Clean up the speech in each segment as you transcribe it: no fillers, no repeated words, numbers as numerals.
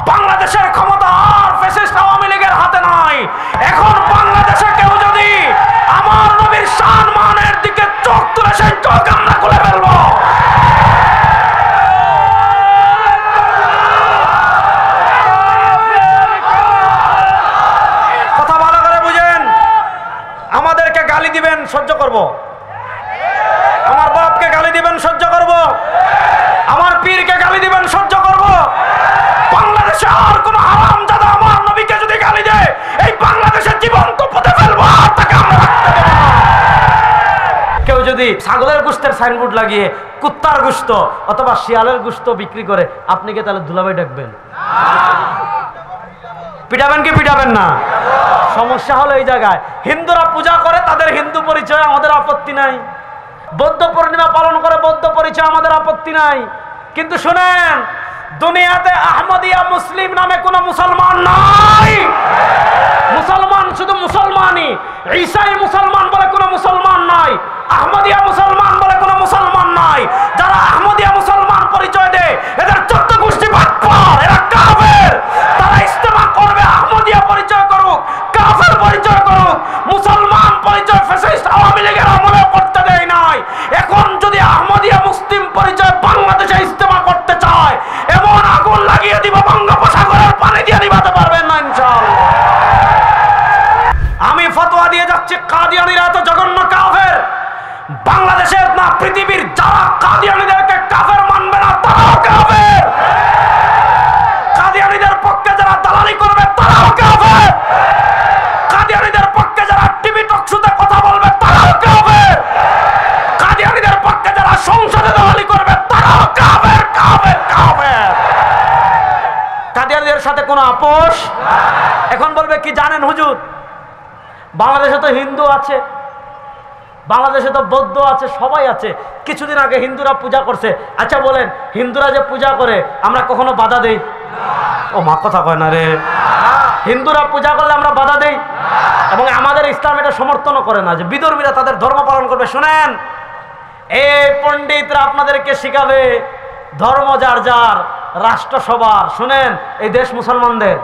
বাংলাদেশের ক্ষমতা আর ফ্যাসিস্ট আওয়ামী লীগের হাতে নাই। এখন বাংলাদেশে কেউ যদি আমার নবীর সম্মানের দিকে চোখ তুলে সেই চোখ আমরা খুলে ফেলবো। কথা ভালো করে বুঝেন। আমাদেরকে গালি দিবেন, সহ্য করব। আমার বাপকে গালি দিবেন, সহ্য করব। আমার পীরকে গালি দিবেন, সহ্য করব। বাংলাদেশে আর কোন হারামজাদা আমার নবীকে যদি গালি দেয়, এই বাংলাদেশের জীবন্ত পুঁতে ফেলবো, আর তাকে আমরা রাখতে দেব না। কেউ যদি ছাগলের গোশতের সাইনবোর্ড লাগিয়ে কুত্তার গোশত অথবা শিয়ালের গোশত বিক্রি করে, আপনি কি তাহলে দুলাভাই ডাকবেন? পিটাবেন কি পিটাবেন না? সমস্যা হলো এই জায়গায়, হিন্দুরা পূজা করে তাদের হিন্দু পরিচয়, আমাদের আপত্তি নাই। বৌদ্ধ পূর্ণিমা পালন করে বৌদ্ধ পরিচয়, আমাদের আপত্তি নাই। কিন্তু শুনেন, দুনিয়াতে আহমদিয়া মুসলিম নামে কোনো মুসলমান নাই। মুসলমান শুধু মুসলমানই। ঈসাই মুসলমান বলে কোনো মুসলমান নাই। আহমদিয়া মুসলমান বলে কোনো মুসলমান নাই। যারা আহমদিয়া মুসলমান পরিচয় দেয়, এদের 14 গোষ্ঠী বাটপার, এরা কাফের। তারা ইস্তেমা করবে, আহমদিয়া পরিচয় করুক, কাফের পরিচয় করুক, মুসলমান পরিচয় ফ্যাসিস্ট আওয়ামী লীগের আমলে করতে দেয় নাই। এখন যদি আহমদিয়া মুসলিম পরিচয় বাংলাদেশে ইস্তেমা করতে চায়, এমন আগুন লাগিয়ে দিব বঙ্গোপসাগরের পানি দিয়ে নিভাতে পারবেন না ইনশাআল্লাহ। আমি ফতোয়া দিয়ে যাচ্ছি, কাদিয়ানীরা তো জঘন্য কাফের। বাংলাদেশের না পৃথিবীর যারা কাদিয়ানীদেরকে কাফের মানবে না, তারাও কাফের। কাদিয়ানীদের পক্ষে যারা দালালি করবে, তারাও কাফের। কাদিয়ানীদের পক্ষে যারা টিভি টকশোতে কথা বলবে, তারাও কাফের। কাদিয়ানীদের পক্ষে যারা সংসদে দালালি করবে, তারাও কাফের, কাফের, কাফের। কাদিয়ানীদের সাথে কোনো আপোষ। এখন বলবে কি জানেন হুজুর, বাংলাদেশে তো হিন্দু আছে, বাংলাদেশে তো বৌদ্ধ আছে, সবাই আছে। কিছুদিন আগে হিন্দুরা পূজা করছে। আচ্ছা বলেন, হিন্দুরা যে পূজা করে আমরা কখনো বাধা দেই? ও মা, কথা কয় না রে। হিন্দুরা পূজা করলে আমরা বাধা দেই, এবং আমাদের ইসলাম এটা সমর্থনও করে না যে বিধর্মীরা তাদের ধর্ম পালন করবে। শুনেন, এই পণ্ডিতরা আপনাদেরকে শিখাবে ধর্ম যার যার, রাষ্ট্র সবার। শুনেন, এই দেশ মুসলমানদের।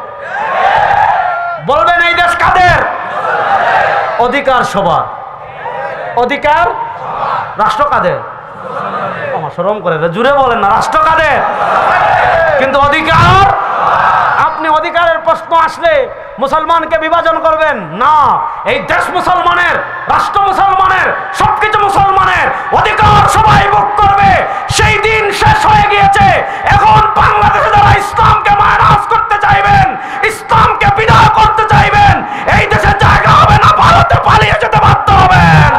বলবেন এই দেশ কাদের? অধিকার সবার। অধিকার রাষ্ট্র কাদের? আমার শরম করে, জুড়ে বলেন না, রাষ্ট্র কাদের? কিন্তু অধিকার, আপনি অধিকারের প্রশ্ন আসলে মুসলমানকে বিভাজন করবেন না। এই দেশ মুসলমানের, রাষ্ট্র মুসলমানের, সবকিছু মুসলমানের, অধিকার সবাই ভোগ করবে। সেই দিন শেষ হয়ে গিয়েছে। এখন বাংলাদেশে যারা ইসলামকে মাইনাস করতে চাইবেন, ইসলামকে বিদায় করতে চাইবেন, এই দেশে জায়গা হবে না, ভারতে পালিয়ে যেতে বাধ্য হবেন।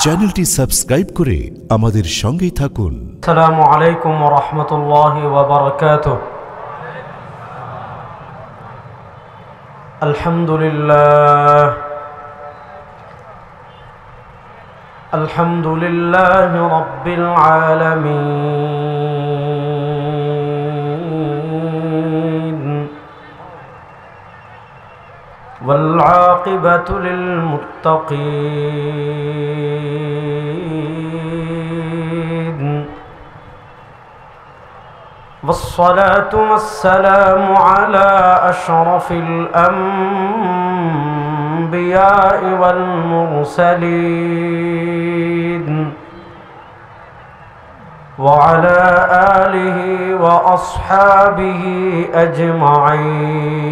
চ্যানেলটি সাবস্ক্রাইব করে আমাদের সঙ্গেই থাকুন। আসসালামু আলাইকুম ওয়া রাহমাতুল্লাহি ওয়া বারাকাতুহু। আলহামদুলিল্লাহ, আলহামদুলিল্লাহি রাব্বিল আলামিন, والعاقبة للمتقين، والصلاة والسلام على أشرف الأنبياء والمرسلين، وعلى آله وأصحابه أجمعين.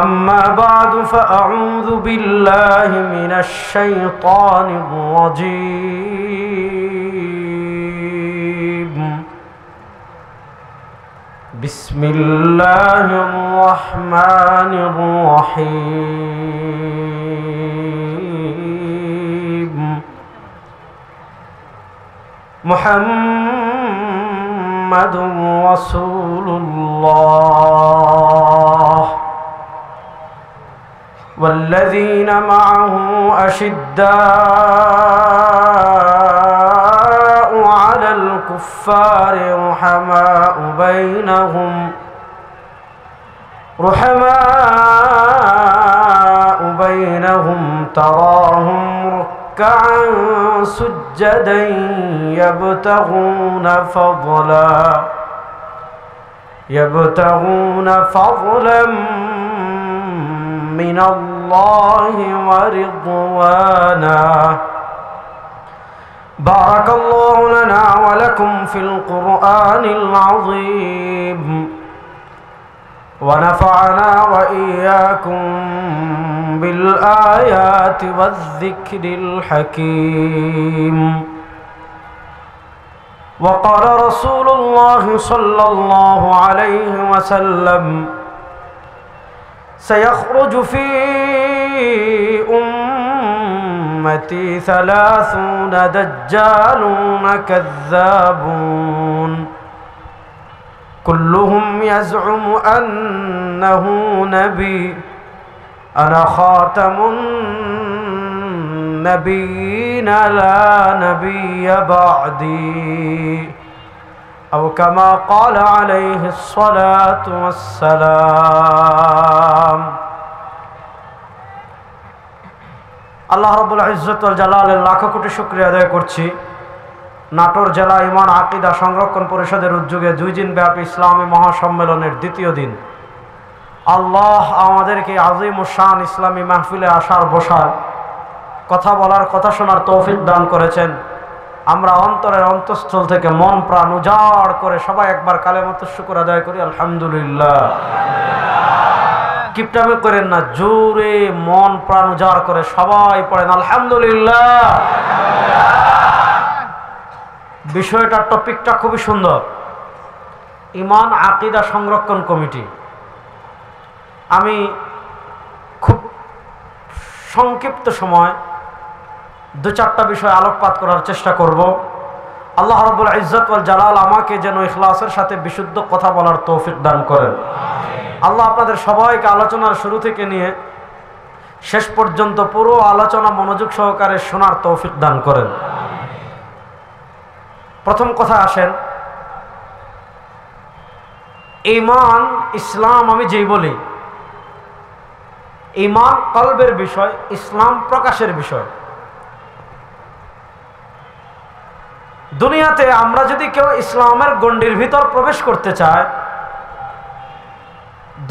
أما بعد، فأعوذ بالله من الشيطان الرجيم. بسم الله الرحمن الرحيم. محمد رسول الله والذين معه أشداء على الكفار رحماء بينهم تراهم ركعا سجدا يبتغون فضلا من الله ورضوانا. بارك الله لنا ولكم في القرآن العظيم ونفعنا وإياكم بالآيات والذكر الحكيم. وقال رسول الله صلى الله عليه وسلم: سيخرج في أمتي 30 دجالون كذابون كلهم يزعم أنه نبي أنا خاتم النبيين لا نبي بعدي أو كما قال عليه الصلاة والسلام. আল্লাহ রাব্বুল ইজ্জত ওয়াল জালালের লাখো কোটি শুকরিয়া আদায় করছি। নাটোর জেলা ইমান আকীদা সংরক্ষণ পরিষদের উদ্যোগে 2 দিন ব্যাপী ইসলামী মহাসম্মেলনের দ্বিতীয় দিন আল্লাহ আমাদেরকে আযীম ও শান ইসলামী মাহফিলে আসার বসার, কথা বলার, কথা শোনার তৌফিক দান করেছেন। আমরা অন্তরের অন্তঃস্থল থেকে মন প্রাণ উজাড় করে সবাই একবার কালেমাতুশ শুকর আদায় করি আলহামদুলিল্লাহ। কিপটামি করেন না, জোরে মন প্রাণ উজাড় করে সবাই পড়েন আলহামদুলিল্লাহ। বিষয়টা, টপিকটা খুবই সুন্দর। ইমান আকীদা সংরক্ষণ কমিটি। আমি খুব সংক্ষিপ্ত সময় 2-4টা বিষয় আলোকপাত করার চেষ্টা করব। আল্লাহ রাব্বুল ইজ্জত ওয়াল জালাল আমাকে যেন ইখলাসের সাথে বিশুদ্ধ কথা বলার তৌফিক দান করেন। আল্লাহ আপনাদের সবাইকে আলোচনার শুরু থেকে নিয়ে শেষ পর্যন্ত পুরো আলোচনা মনোযোগ সহকারে শোনার তৌফিক দান করেন। প্রথম কথা আসেন, ঈমান ইসলাম আমি যেই বলি, ঈমান কলবের বিষয়, ইসলাম প্রকাশের বিষয়। দুনিয়াতে আমরা যদি কেউ ইসলামের গণ্ডির ভিতর প্রবেশ করতে চায়,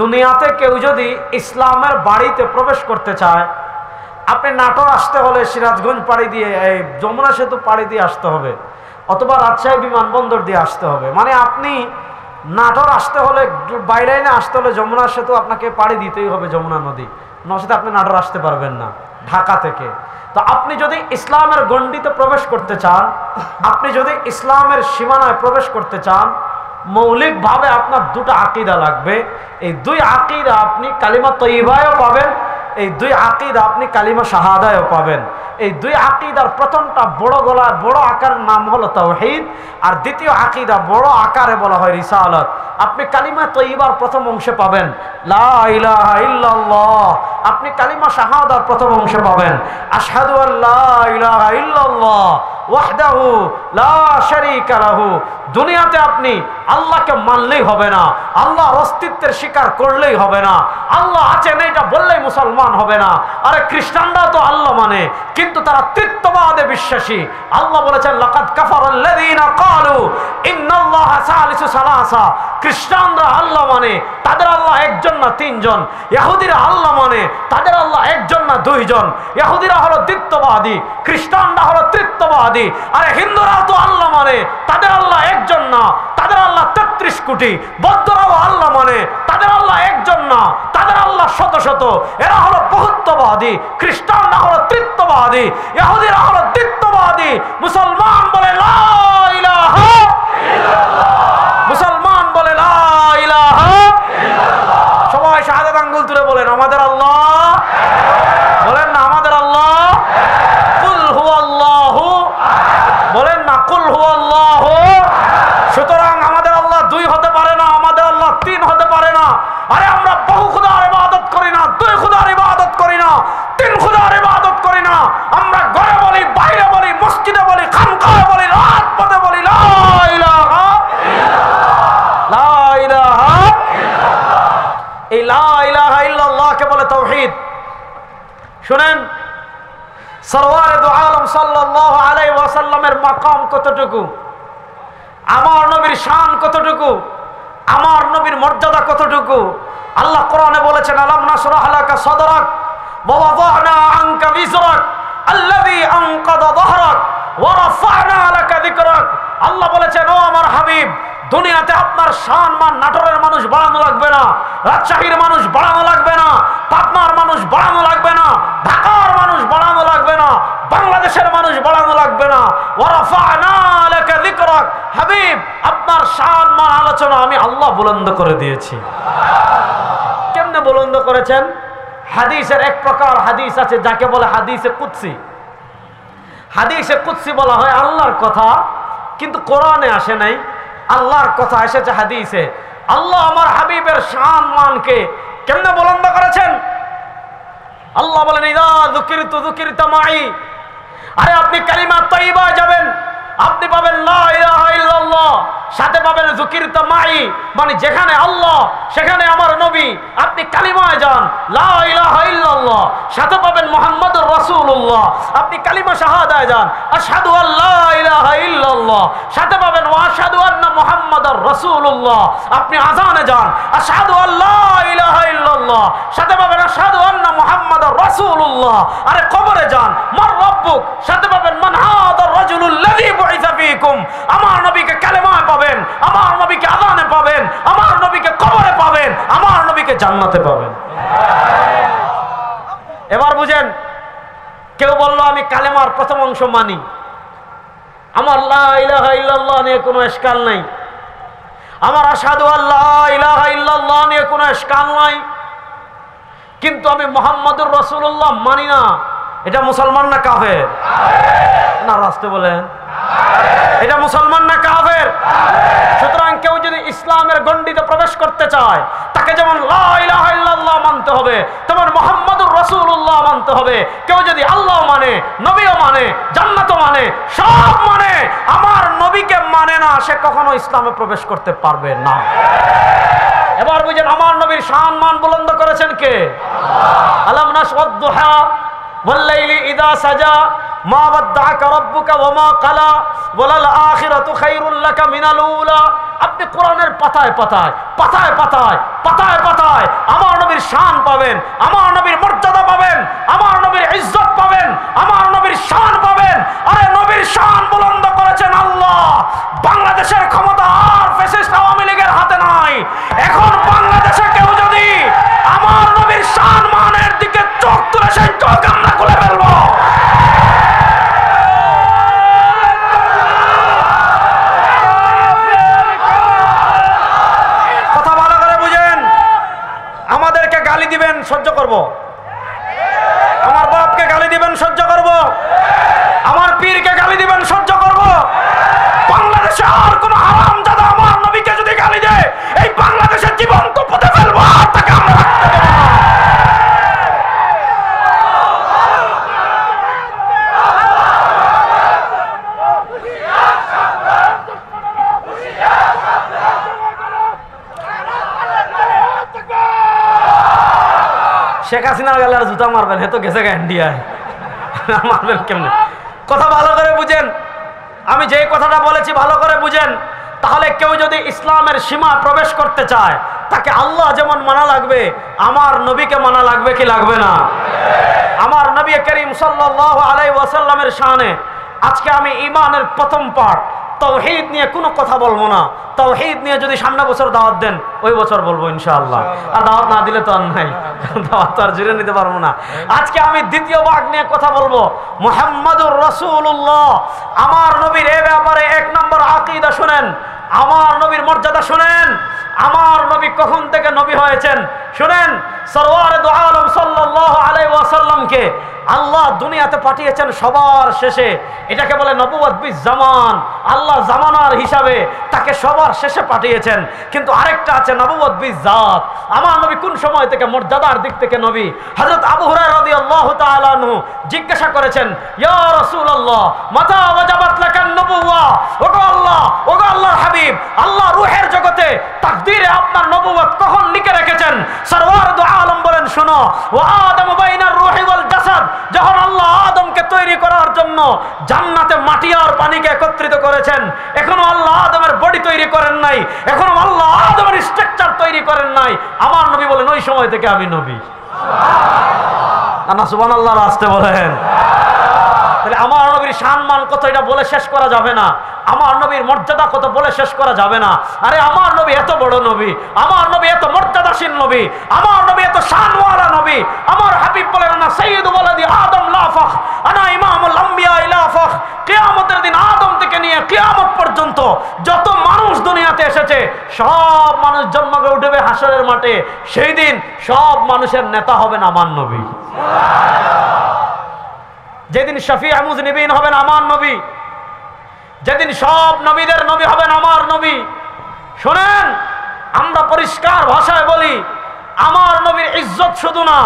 দুনিয়াতে কেউ যদি ইসলামের বাড়িতে প্রবেশ করতে চায়, আপনি নাটোর আসতে হলে সিরাজগঞ্জ পাড়ি দিয়ে, এই যমুনা সেতু পাড়ি দিয়ে আসতে হবে, অথবা রাজশাহী বিমানবন্দর দিয়ে আসতে হবে। মানে আপনি নাটোর আসতে হলে, বাইলাইনে আসতে হলে যমুনা সেতু আপনাকে পাড়ি দিতেই হবে, যমুনা নদী, নচেত আপনি নাটোর আসতে পারবেন না ঢাকা থেকে। তো আপনি যদি ইসলামের গণ্ডিতে প্রবেশ করতে চান, আপনি যদি ইসলামের সীমানায় প্রবেশ করতে চান, মৌলিকভাবে আপনার 2টা আকীদা লাগবে। এই 2 আকীদা আপনি কালিমা তয়্যিবায়ও পাবেন, এই 2 আকীদা আপনি কালিমা শাহাদায়ও পাবেন। এই 2 আকীদার প্রথমটা বড় গলা, বড় আকারের নাম হলো তাওহীদ, আর দ্বিতীয় আকীদা বড় আকারে বলা হয় রিসালাত। আপনি কালিমা তয়্যিবার প্রথম অংশে পাবেন লা ইলাহা ইল্লাল্লাহ, আপনি কালিমা শাহাদার প্রথম অংশে পাবেন আশহাদু আল্লা ইলাহা ইল্লাল্লাহ ওয়াহদাহু লা শারীকা লাহু। দুনিয়াতে আপনি আল্লাহকে মানলেই হবে না, আল্লাহর অস্তিত্বের স্বীকার করলেই হবে না, আল্লাহ আছেন এটা বললেই মুসলমান হবে না। আরে খ্রিস্টানরা তো আল্লাহ মানে, কিন্তু তারা তৃতীয়বাদে বিশ্বাসী। আল্লাহ বলেছেন লাকাদ কাফারাল্লাযীনা ক্বালু ইন্নাল্লাহা সালিসু সালাসা। খ্রিস্টানরা আল্লাহ মানে, তাদের আল্লাহ একজন না 3 জন। ইহুদিরা আল্লাহ মানে, তাদের আল্লাহ একজন না 2 জন। ইহুদিরা হলো দ্বিত্ববাদী, খ্রিস্টানরা হলো তৃতীয়বাদী। আরে হিন্দুরা তো আল্লাহ মানে, তাদের আল্লাহ একজন না, তাদের আল্লাহ 33 কোটি। বৌদ্ধরাও আল্লাহ মানে, তাদের আল্লাহ একজন না, তাদের আল্লাহ শত শত। এরা হলো বহুত্ববাদী, খ্রিস্টানরা হলো তৃতীয়বাদী, ইহুদিরা হলো দ্বিত্ববাদী। মুসলমান বলে লা ইলাহা ইল্লাল্লাহ, মুসলমান বলে লা ইলাহা ইল্লাল্লাহ। সবাই শাহাদাত আঙ্গুল তুলে বলেন আমাদের আল্লাহ, বলেন না আমাদের আল্লাহ। কুল হুয়াল্লাহু, বলেন না কুল হুয়াল্লাহু। সুতরাং আমাদের আল্লাহ 2 হতে পারে না, আমাদের আল্লাহ 3 হতে পারে না। আরে আমরা বহু খোদার ইবাদত করি না, 2 খোদার ইবাদত করি না, এই লা ইলাহা ইল্লাল্লাহকে বলে তাওহীদ। শুনেন, সরওয়ারে দু আলম সাল্লাল্লাহু আলাইহি ওয়াসাল্লামের মাকাম কতটুকু, আমার নবীর শান কতটুকু, আমার নবীর মর্যাদা কতটুকু। আল্লাহ কোরআনে বলেছেন, আলাম নাশরাহ লাকা সাদরাক ওয়া ওয়াদানা আনকা বিজরাক আল্লাযী আনকাযা যাহরাক ওয়া রাফা'না লাকা যিকরাক। আল্লাহ বলেছেন, ও আমার হাবিব, দুনিয়াতে আপনার শান মান নাটোরের মানুষ বাড়ানো লাগবে না, রাজশাহীর মানুষ বাড়ানো লাগবে না, পাবনার মানুষ বাড়ানো লাগবে না, ঢাকার মানুষ বাড়ানো লাগবে না, বাংলাদেশের মানুষ বাড়ানো লাগবে না। ওয়া রাফা'না লাকা যিকরাক, হাবিব আপনার শান মান আলোচনা আমি আল্লাহ বুলন্দ করে দিয়েছি। কেমনে বুলন্দ করেছেন? হাদিসের এক প্রকার হাদিস আছে যাকে বলে হাদিসে কুদসি। হাদিসে কুদসি বলা হয় আল্লাহর কথা, কিন্তু কোরআনে আসে নাই, আল্লাহর কথা এসেছে হাদিসে। আল্লাহ আমার হাবিবের শান মানকে কেমনে বুলন্দ করেছেন? আল্লাহ বলেন, ইযা যুকিরতু যুকিরতা মাই। আরে আপনি কালিমা তাইয়্যিবা যাবেন, আপনি পাবেন লা ইলাহা ইল্লাল্লাহ, সাথে পাবেন যুকিরতা মাই, মানে যেখানে আল্লাহ সেখানে আমার নবী। আপনি কালিমায় যান, লা ইলাহা ইল্লাল্লাহ, সাথে পাবেন মুহাম্মাদুর রাসূলুল্লাহ। আপনি কালিমা শাহাদায় যান, আশহাদু আল্লা ইলাহা ইল্লাল্লাহ, সাথে পাবেন ওয়া আশহাদু আন্না মুহাম্মাদার রাসূলুল্লাহ। আপনি আযানে যান, আশহাদু আল্লা ইলাহা ইল্লাল্লাহ, সাথে পাবেন আশহাদু আন্না মুহাম্মাদার রাসূলুল্লাহ। আরে কবরে যান, মার রাব্বুক, সাথে পাবেন মান হাদার রাজুলুল্লাযী বুইসা ফীকুম। আমার নবীকে কালেমায় পাবেন, আমার নবীকে আযানে পাবেন, আমার নবীকে কবরে পাবেন, আমার নবীকে জান্নাতে পাবেন। এবার বুঝেন, কেউ বলল আমি কালেমার প্রথম অংশ মানি, আমার লা ইলাহা ইল্লাল্লাহ নিয়ে কোনো ইশকাল নাই, আমার আশহাদু আল্লা ইলাহা ইল্লাল্লাহ নিয়ে কোনো ইশকাল নাই, কিন্তু আমি মুহাম্মাদুর রাসূলুল্লাহ মানি না। এটা মুসলমান না কাফের? না রাস্তে বলেন, এটা মুসলমান না কাফের? সুতরাং কেউ যদি ইসলামের গণ্ডিতে প্রবেশ করতে চায়, তাকে যেমন লা ইলাহা ইল্লাল্লাহ মানতে হবে, তেমন মুহাম্মাদুর রাসূলুল্লাহ মানতে হবে। কেউ যদি আল্লাহ মানে, নবীও মানে, জান্নাতও মানে, সব মানে, আমার নবীকে মানে না, সে কখনো ইসলামে প্রবেশ করতে পারবে না। এবার বুঝেন, আমার নবীর শান মান বুলন্দ করেছেন কে? আলাম নাশরাদ দুহা ওয়াল-লাইলি ইযা সাজা মা ওয়াদ্দাআকা রাব্বুকা ওয়া মা ক্বালা ওয়ালাল আখিরাতু খায়রুল লাকা মিনাল উলা। আপনি কোরআনের পাতায় পাতায় পাতায় পাতায় পাতায় পাতায় আমার নবীর শান পাবেন, আমার নবীর মর্যাদা পাবেন, আমার নবীর ইজ্জত পাবেন, আমার নবীর শান পাবেন। আরে নবীর শান বুলন্দ করেছেন আল্লাহ। বাংলাদেশের ক্ষমতা আর ফ্যাসিস্ট আওয়ামী লীগের হাতে নাই। এখন বাংলাদেশে কেউ যদি আমার নবীর শান মানের দিকে চোখ তুলে, সেই চোখ আমরা খুলে ফেলবো। কথা ভালো করে বুঝেন, আমাদেরকে গালি দিবেন সহ্য করব, আমার বাপকে গালি দিবেন সহ্য করব, আমার পীরকে গালি দিবেন সহ্য করব। বাংলাদেশে আর কোন হারামজাদা আমার নবীকে যদি গালি দেয়, এই বাংলাদেশের জীবন তো পুঁতে ফেলবো, আর তাকে আমরা রাখতে দেব না। শেখ হাসিনার গালে আর জুতা মারবেন, হে তো গেছে ইন্ডিয়ায়, মারবেন কেমনে? কথা ভালো করে বুঝেন, আমি যে কথাটা বলেছি ভালো করে বুঝেন। তাহলে কেউ যদি ইসলামের সীমা প্রবেশ করতে চায়, তাকে আল্লাহ যেমন মানা লাগবে, আমার নবীকে মানা লাগবে কি লাগবে না? আমার নবী করিম সাল্লাল্লাহু আলাইহি ওয়াসাল্লামের শানে আজকে আমি ঈমানের প্রথম পার্ট তাওহীদ নিয়ে কোনো কথা বলবো না। তাওহীদ নিয়ে যদি সামনে বছর দাওয়াত দেন, ওই বছর বলবো ইনশাআল্লাহ। আর দাওয়াত না দিলে তো আর নাই, দাওয়াত তো আর জুড়ে নিতে পারবো না। আজকে আমি দ্বিতীয় ভাগ নিয়ে কথা বলবো, মুহাম্মাদুর রাসূলুল্লাহ। আমার নবীর এ ব্যাপারে এক নম্বর আকীদা শুনেন, আমার নবীর মর্যাদা শুনেন, আমার নবী কখন থেকে নবী হয়েছেন শুনেন। সরওয়ারে দু আলম সাল্লাল্লাহু আলাইহি ওয়াসাল্লামকে আল্লাহ দুনিয়াতে পাঠিয়েছেন সবার শেষে। এটাকে বলে নবুয়ত বিজ জামান। আল্লাহ জামানার হিসাবে তাকে সবার শেষে পাঠিয়েছেন। কিন্তু আরেকটা আছে নবুয়ত বিজ জাত। আমার নবী কোন সময় থেকে মর্যাদার দিক থেকে নবী? হযরত আবু হুরায়রা রাদিয়াল্লাহু তাআলা আনহু জিজ্ঞাসা করেছেন, ইয়া রাসূলুল্লাহ মাতা ওয়াজাবাত লাকান নবুওয়া। ওগো আল্লাহ, ওগো আল্লাহর হাবিব, আল্লাহ রূহের জগতে তাকদীরে আপনার নবুয়ত কখন লিখে রেখেছেন? সরওয়ার দু আলম বলেন শোনো, ওয়া আদামু বাইনার রূহি ওয়াল জাসাদ, যখন আল্লাহ আদমকে তৈরি করার জন্য জান্নাতে মাটি আর পানিকে একত্রিত করেছেন, এখনো আল্লাহ আদমের বডি তৈরি করেন নাই, এখনো আল্লাহ আদমের স্ট্রাকচার তৈরি করেন নাই। আমার নবী বলেন ওই সময় থেকে আমি নবী। না সুবহানাল্লাহ আসতে বলেন। তাহলে আমার নবীর সম্মান কত এটা বলে শেষ করা যাবে না, আমার নবীর মর্যাদা কত বলে শেষ করা যাবে না। আরে আমার নবী এত বড় নবী, আমার নবী এত মর্যাদাশীল নবী, আমার নবী এত শানওয়ালা নবী। আমার হাবিব বলেন না সাইয়্যিদু ওয়ালাদি আদম লা ফাখ, আনা ইমামুল আম্বিয়া লা ফাখ। কিয়ামতের দিন আদম থেকে নিয়ে কিয়ামত পর্যন্ত যত মানুষ দুনিয়াতে এসেছে সব মানুষ জন্মগ্রহণ উঠবে হাসরের মাঠে, সেই দিন সব মানুষের নেতা হবেন আমার নবী। যেদিন শফিউ মুযনিবিন হবেন আমার নবী, যেদিন সব নবীদের নবী হবেন আমার নবী। শোনেন, আমরা পরিষ্কার ভাষায় বলি, আমার নবীর ইজ্জত শুধু না,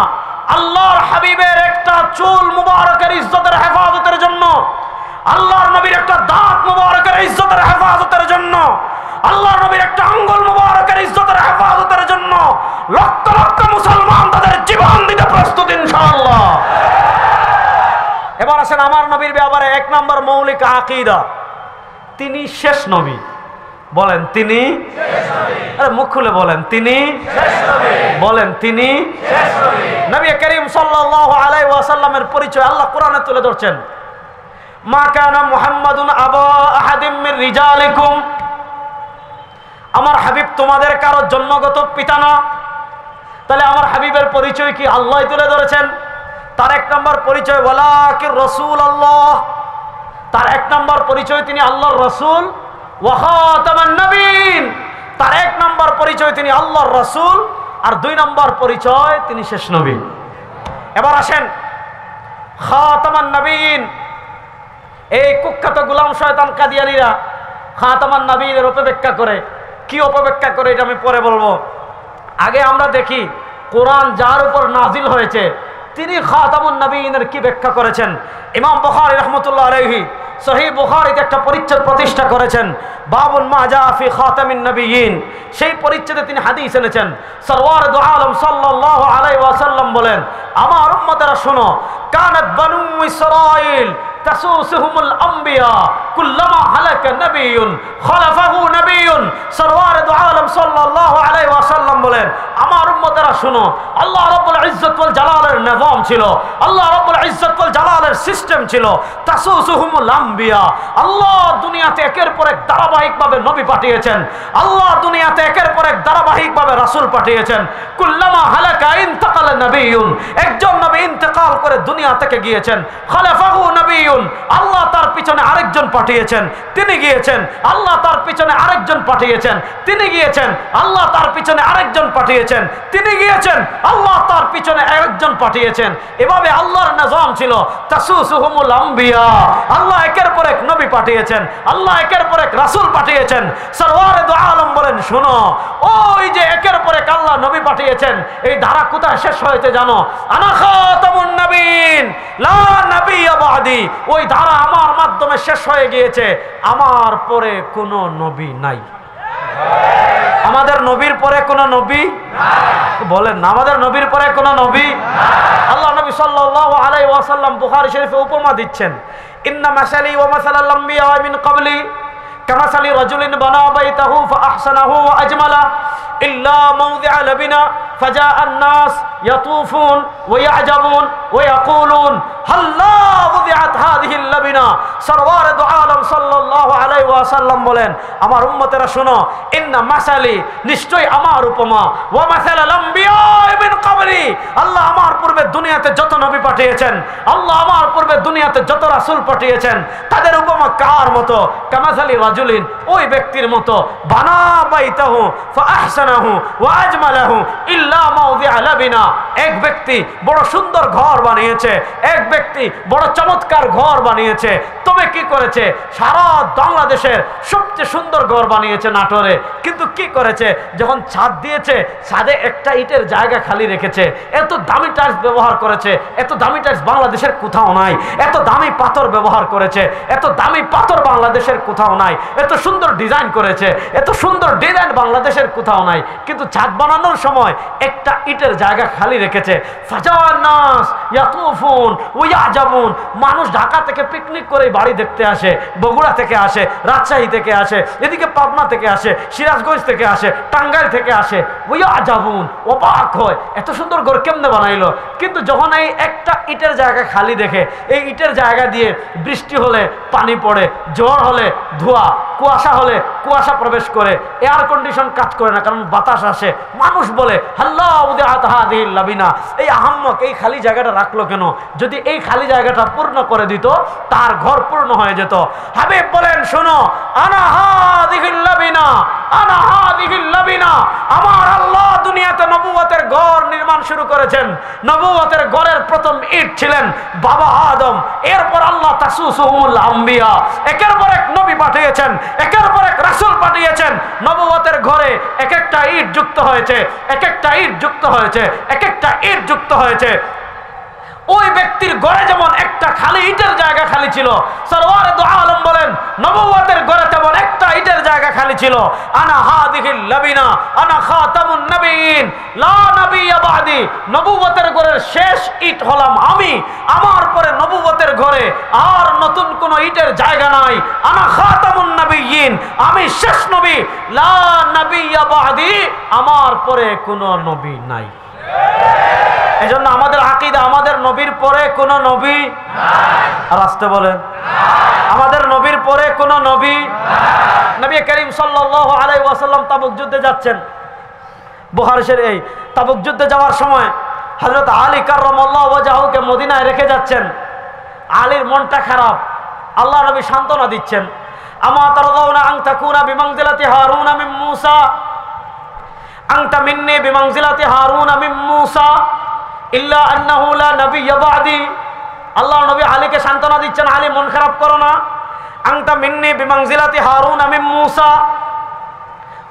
আল্লাহর হাবিবের একটা চুল মুবারকের ইজ্জতের হেফাজতের জন্য, আল্লাহর নবীর একটা দাঁত মুবারকের ইজ্জতের হেফাজতের জন্য, আল্লাহর নবীর একটা আঙ্গুল মুবারকের ইজ্জতের হেফাজতের জন্য লক্ষ লক্ষ মুসলমান তাদের জীবন দিতে প্রস্তুত ইনশাআল্লাহ। এবার আসেন আমার নবীর ব্যাপারে এক নম্বর মৌলিক আকীদা, তিনি শেষ নবী। বলেন তিনি শেষ নবী। আরে মুখ খুলে বলেন তিনি শেষ নবী। বলেন তিনি শেষ নবী। নবী করিম সাল্লাল্লাহু আলাইহি ওয়াসাল্লামের পরিচয় আল্লাহ কোরআনে তুলে ধরছেন, মা কানা মুহাম্মাদুন আবা আহাদিম মির রিজালিকুম। আমার হাবিব তোমাদের কারো জন্মগত পিতা না। তাহলে আমার হাবিবের পরিচয় কি আল্লাহ তুলে ধরেছেন। তার এক নম্বর পরিচয় ওয়ালাকির রাসূল আল্লাহ, তার এক নম্বর পরিচয় তিনি আল্লাহর রাসূল। ওয়া খাতামান নবীন, তার এক নম্বর পরিচয় তিনি আল্লাহর রাসূল, আর দুই নম্বর পরিচয় তিনি শেষ নবী। এবার আসেন খাতামান নবীন, এই কুখ্যাত গোলাম শয়তান কাদিয়ানীরা খাতামান নবীনের অপব্যাখ্যা করে। কি অপব্যাখ্যা করে এটা আমি পরে বলবো। আগে আমরা দেখি কোরআন যার উপর নাজিল হয়েছে তিনি খাতামুন নবীনের কি ব্যাখ্যা করেছেন। ইমাম বুখারী রাহমাতুল্লাহ আলাইহি সহিহ বুখারীতে একটা পরিচ্ছেদ প্রতিষ্ঠা করেছেন, বাবুন মা জা ফি খাতামিন নবিয়্যিন। সেই পরিচ্ছেদে তিনি হাদিস এনেছেন। সরওয়ার দু আলম সাল্লাল্লাহু আলাইহি ওয়াসাল্লাম বলেন, আমার উম্মতেরা শোনো, কানাত বানু ইসরাঈল তাসুসুহুমুল আম্বিয়া কুল্লামা হালাকা নবিয়্যুন খালাফাহু নবিয়্যুন। সরওয়ার দু আলম সাল্লাল্লাহু আলাইহি ওয়াসাল্লাম বলেন, আমার উম্মতেরা শোনো, আল্লাহ রাব্বুল ইজ্জত ওয়াল জালালের নিজাম ছিল, আল্লাহ রাব্বুল ইজ্জত ওয়াল জালালের সিস্টেম ছিল। তাসুসুহুমুল আম্বিয়া, আল্লাহ দুনিয়াতে একের পর এক ধারাবাহিকভাবে নবী পাঠিয়েছেন, আল্লাহ দুনিয়াতে একের পর এক ধারাবাহিকভাবে রাসূল পাঠিয়েছেন। কুল্লামা হালাকা ইনতাকালা নবিয়্যুন, একজন নবী ইন্তেকাল করে দুনিয়া থেকে গিয়েছেন। খালাফাহু নবিয়্যুন, আল্লাহ তার পিছনে আরেকজন পাঠিয়েছেন, তিনি গিয়েছেন। আল্লাহ তার পিছনে আরেকজন পাঠিয়েছেন, তিনি গিয়েছেন। আল্লাহ তার পিছনে আরেকজন পাঠিয়েছেন, তিনি গিয়েছেন। আল্লাহ তার পিছনে আরেকজন পাঠিয়েছেন। এভাবে আল্লাহর নিজাম ছিল। তাসুসুহুমুল আম্বিয়া, আল্লাহ একের পর এক নবী পাঠিয়েছেন, আল্লাহ একের পর এক রাসূল পাঠিয়েছেন। সরওয়ারে দু আলম বলেন, শোনো, ওই যে একের পর এক আল্লাহ নবী পাঠিয়েছেন, এই ধারা কোথায় শেষ হয়েছে জানো? আনা খাতামুন নবীন লা নবিয়্যা বাদি, ওই ধারা আমার মাধ্যমে শেষ হয়ে গিয়েছে, আমার পরে কোনো নবী নাই। আমাদের নবীর পরে কোনো নবী নাই। বলেন না, আমাদের নবীর পরে কোনো নবী নাই। আল্লাহ নবী সাল্লাল্লাহু আলাইহি ওয়াসাল্লাম বুখারী শরীফে উপমা দিচ্ছেন, ইন্না মাসালি ওয়া মাসালাল আম্বিয়া মিন ক্বাবলি কামাসালি রাজুলিন বানা বাইতাহু ফাআহসানাহু ওয়া আজমালা ইল্লা মাওদিআ লাবিনা ফাজাআ الناس يطوفون ويعجبون ويقولون হাল্লা উযিআত হাযিহিল লাবিনা। সরওয়ারে দু আলম সাল্লাল্লাহু আলাইহি ওয়াসাল্লাম বলেন, আমার উম্মতেরা শোনো, ইন্না মাসালি, নিশ্চয় আমার উপমা, ওয়া মাসালাল আম্বিয়া মিন ক্বাবলি, আল্লাহ আমার পূর্বে দুনিয়াতে যত নবী পাঠিয়েছেন, আল্লাহ আমার পূর্বে দুনিয়াতে যত রাসূল পাঠিয়েছেন, তাদের উপমা কার মতো? কামাসালি রাজুলিন, ওই ব্যক্তির মতো, বানা বাইতাহু ফাআহসানাহু ওয়া আজমালাহু ইল্লা মাওদিআ লাবিনা, এক ব্যক্তি বড় সুন্দর ঘর বানিয়েছে, এক ব্যক্তি বড় চমৎকার ঘর বানিয়েছে, তবে কি করেছে, সারা বাংলাদেশের সবচেয়ে সুন্দর ঘর বানিয়েছে নাটোরে, কিন্তু কি করেছে, যখন ছাদ দিয়েছে ছাদে একটা ইটের জায়গা খালি রেখেছে। এত দামি টাইলস ব্যবহার করেছে, এত দামি টাইলস বাংলাদেশের কোথাও নাই। এত দামি পাথর ব্যবহার করেছে, এত দামি পাথর বাংলাদেশের কোথাও নাই। এত সুন্দর ডিজাইন করেছে, এত সুন্দর ডিজাইন বাংলাদেশের কোথাও নাই, কিন্তু ছাদ বানানোর সময় একটা ইটের জায়গা খালি রেখেছে। ফাজান্নাস ইয়াতুফুন ওয়া ইয়াজাবুন, মানুষ ঢাকা থেকে পিকনিক করে বাড়ি দেখতে আসে, বগুড়া থেকে আসে, রাজশাহী থেকে আসে, এদিকে পাবনা থেকে আসে, সিরাজগঞ্জ থেকে আসে, টাঙ্গাইল থেকে আসে। ওয়া ইয়াজাবুন, অবাক হয় এত সুন্দর ঘর কেমনে বানাইলো। কিন্তু যখন এই একটা ইটের জায়গা খালি দেখে, এই ইটের জায়গা দিয়ে বৃষ্টি হলে পানি পড়ে, ঝড় হলে ধোঁয়া, কুয়াশা হলে কুয়াশা প্রবেশ করে, এয়ার কন্ডিশন কাজ করে না, কারণ বাতাস আসে। মানুষ বলে আল্লাহ লাবিনা, এই আহাম্মক এই খালি জায়গাটা রাখলো কেন? যদি এই খালি জায়গাটা পূর্ণ করে দিত তার ঘর পূর্ণ হয়ে যেত। হাবিব বলেন শোনো, আনা হাদিহিল লাবিনা, আনা হাদিহিল লাবিনা, আমার আল্লাহ দুনিয়াতে নবুয়তের ঘর নির্মাণ শুরু করেছেন। নবুয়তের ঘরের প্রথম ইট ছিলেন বাবা আদম, এরপর আল্লাহ তাসুসুহুল আম্বিয়া, একের পর এক নবী পাঠিয়েছেন, একের পর এক রাসূল পাঠিয়েছেন। নবুয়তের ঘরে এক একটা ইট যুক্ত হয়েছে, এক একটা ইট যুক্ত হয়েছে, এক একটা ইট যুক্ত হয়েছে। ওই ব্যক্তির ঘরে যেমন একটা খালি ইটের জায়গা খালি ছিল, সরওয়ারে দু আলম বলেন নবুয়তের ঘরে তেমন একটা ইটের জায়গা খালি ছিল। আনা হাদিহিল লাবিনা, আনা খাতামুন নবিয়িন, লা নবিয়্যা বাদি, নবুয়তের ঘরের শেষ ইট হলাম আমি, আমার পরে নবুয়তের ঘরে আর নতুন কোন ইটের জায়গা নাই। আনা খাতামুন নবিয়িন, আমি শেষ নবী, লা নবিয়্যা বাদি, আমার পরে কোনো নবী নাই। এজন্য আমাদের আকীদা, আমাদের নবীর পরে কোন নবী নাই। আর আসতে বলেন, আমাদের নবীর পরে কোন নবী নাই। নবী করিম সাল্লাল্লাহু আলাইহি ওয়াসাল্লাম তাবুক যুদ্ধে যাচ্ছেন। বুখারী শরীফ এই তাবুক যুদ্ধে যাওয়ার সময় হযরত আলী কাররামাল্লাহু ওয়াজহুকে মদিনায় রেখে যাচ্ছেন। আলীর মনটা খারাপ, আল্লাহ নবী সান্ত্বনা দিচ্ছেন, আমা তারদাউনা আন তাকুনা বিমানজিলাতি হারুন মিন মূসা, আনতা মিন্নি বিমানজিলাতি হারুন মিন মূসা ইল্লা আন্নাহু লা নাবিয়্যা বাদি। আল্লাহ নবী আলীকে সান্ত্বনা দিচ্ছেন, আলী মন খারাপ করো না, আনতা মিন্নি বিমানজিলাতি হারুন মিন মূসা।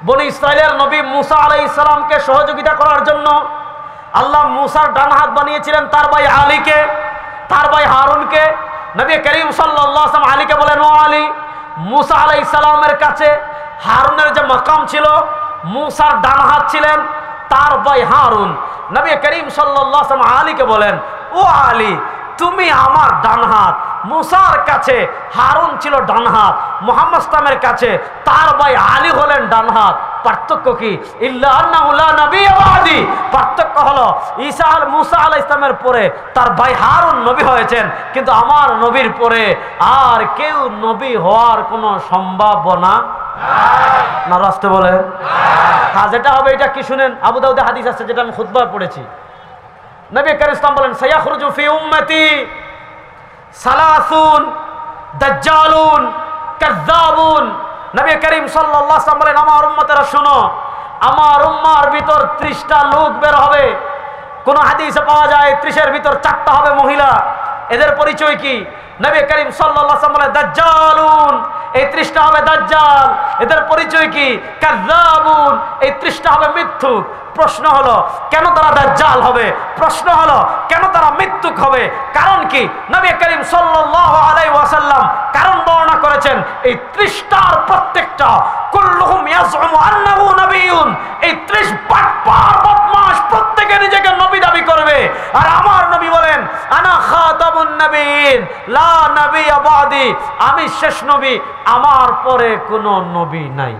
বনি ইসরাইলের নবী মূসা আলাইহিস সালামকে সহযোগিতা করার জন্য আল্লাহ মূসার ডান হাত বানিয়েছিলেন তার ভাই আলীকে, তার ভাই হারুনকে। নবী করিম সাল্লাল্লাহু আলাইহি ওয়াসাল্লাম আলীকে বলেন, ও আলী, মূসা আলাইহিস সালামের কাছে হারুনের যে মাকাম ছিল, মূসার ডান হাত ছিলেন তার ভাই হারুন। নবী করিম সাল্লাল্লাহু আলাইহি ওয়াসাল্লাম আলীকে বলেন, ও আলী, তুমি আমার ডান হাত। মূসার কাছে হারুন ছিল ডান হাত, মুহাম্মদ ইসলামের কাছে তার ভাই আলী হলেন ডান হাত। পার্থক্য কি? ইল্লা আন্নাহু লা নাবিয়্যা বাদি। পার্থক্য হলো মূসা আলাইহিস সালামের পরে তার ভাই হারুন নবী হয়েছেন, কিন্তু আমার নবীর পরে আর কেউ নবী হওয়ার কোনো সম্ভাবনা না। রাস্তে বলে হ্যাঁ, যেটা হবে এটা কি শুনেন, আবু দাউদে হাদিস আছে যেটা আমি খুতবায় পড়েছি। নবী করিম ইসলাম বলেন, সায়াখরুজু ফি উম্মতি সালাসুন দাজ্জালুন কাযযাবুন। নবী করিম সাল্লাল্লাহু আলাইহি ওয়াসাল্লাম বলেন, আমার উম্মতেরা শোনো, আমার উম্মার ভিতর 30টা লোক বের হবে। কোন হাদিসে পাওয়া যায় 30-এর ভিতর 4টা হবে মহিলা। এদের পরিচয় কি? নবী করিম সাল্লাল্লাহু আলাইহি ওয়াসাল্লাম বলেন, দাজ্জালুন, এই 30টা হবে দাজ্জাল। এদের পরিচয় কি? কাযযাবুন, এই 30টা হবে মিথ্যুক। প্রশ্ন হলো কেন তারা দাজ্জাল হবে? প্রশ্ন হলো কেন তারা মিথ্যুক হবে? কারণ কি? নবী করিম সাল্লাল্লাহু আলাইহি ওয়াসাল্লাম কারণ বর্ণনা করেছেন, এই 30টার প্রত্যেকটা কুল্লুহুম ইয়াজউমু আন্নাহু নবিয়্যুন, এই 30 বাটপার বদমাশ প্রত্যেকে নিজেকে নবী দাবি করবে। আর আমার নবী বলেন, আনা খাতামুন নবিয়্যিন লা নাবিয়্যা বাদি, আমি শেষ নবী, আমার পরে কোনো নবী নাই।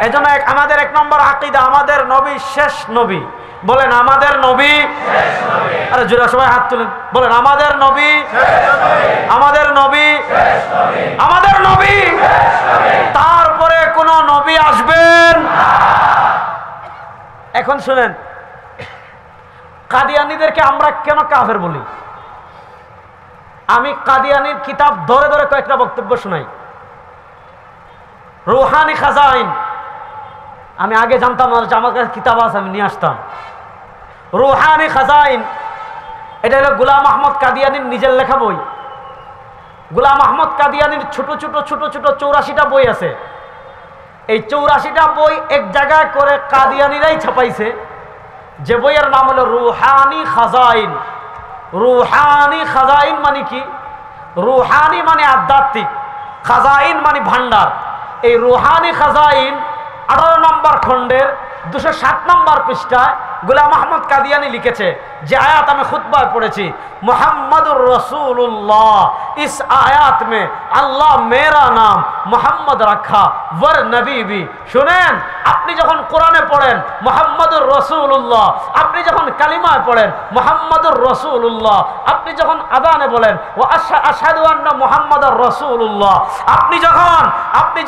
এজন্য আমাদের 1 নম্বর আকীদা, আমাদের নবী শেষ নবী। বলেন আমাদের নবী শেষ নবী। আরে জোরে সবাই হাত তুলেন, বলেন আমাদের নবী শেষ নবী, আমাদের নবী শেষ নবী, আমাদের নবী শেষ নবী, তারপরে কোন নবী আসবেন না। এখন শুনেন, কাদিয়ানীদেরকে আমরা কেন কাফের বলি? আমি কাদিয়ানীর কিতাব ধরে ধরে কয়েকটা বক্তব্য শোনাই। রুহানি খাজাইন, আমি আগে জানতাম না, আমার কাছে কিতাব আছে, আমি নিয়ে আসতাম। রুহানি খাজাইন, এটা হলো গোলাম আহমদ কাদিয়ানীর নিজের লেখা বই। গোলাম আহমদ কাদিয়ানির ছোট ছোট ছোট ছোট 84টা বই আছে। এই 84টা বই এক জায়গায় করে কাদিয়ানিরাই ছাপাইছে, যে বইয়ের নাম হলো রুহানি খাজাইন। রুহানি খাজাইন মানে কি? রুহানি মানে আধ্যাত্মিক, খাজাইন মানে ভান্ডার। এই রুহানি খাজাইন 18 নম্বর খণ্ডের 207 নম্বর পৃষ্ঠায় গোলাম আহমদ কাদিয়ানি লিখেছে, যে आयत আমি खुतबा পড়েছি, मोहम्मदुर रसूलुल्लाह, इस आयत में अल्लाह मेरा नाम मोहम्मद रखा वर नबी भी। শুনেন, আপনি যখন কোরআনে পড়েন মোহাম্মদুর রসুল্লাহ, আপনি যখন কালিমায় পড়েন মোহাম্মদুর রসুল্লাহ, আপনি যখন আযানে বলেন ও আশহাদু আন্না মুহাম্মাদার রাসূলুল্লাহ, আপনি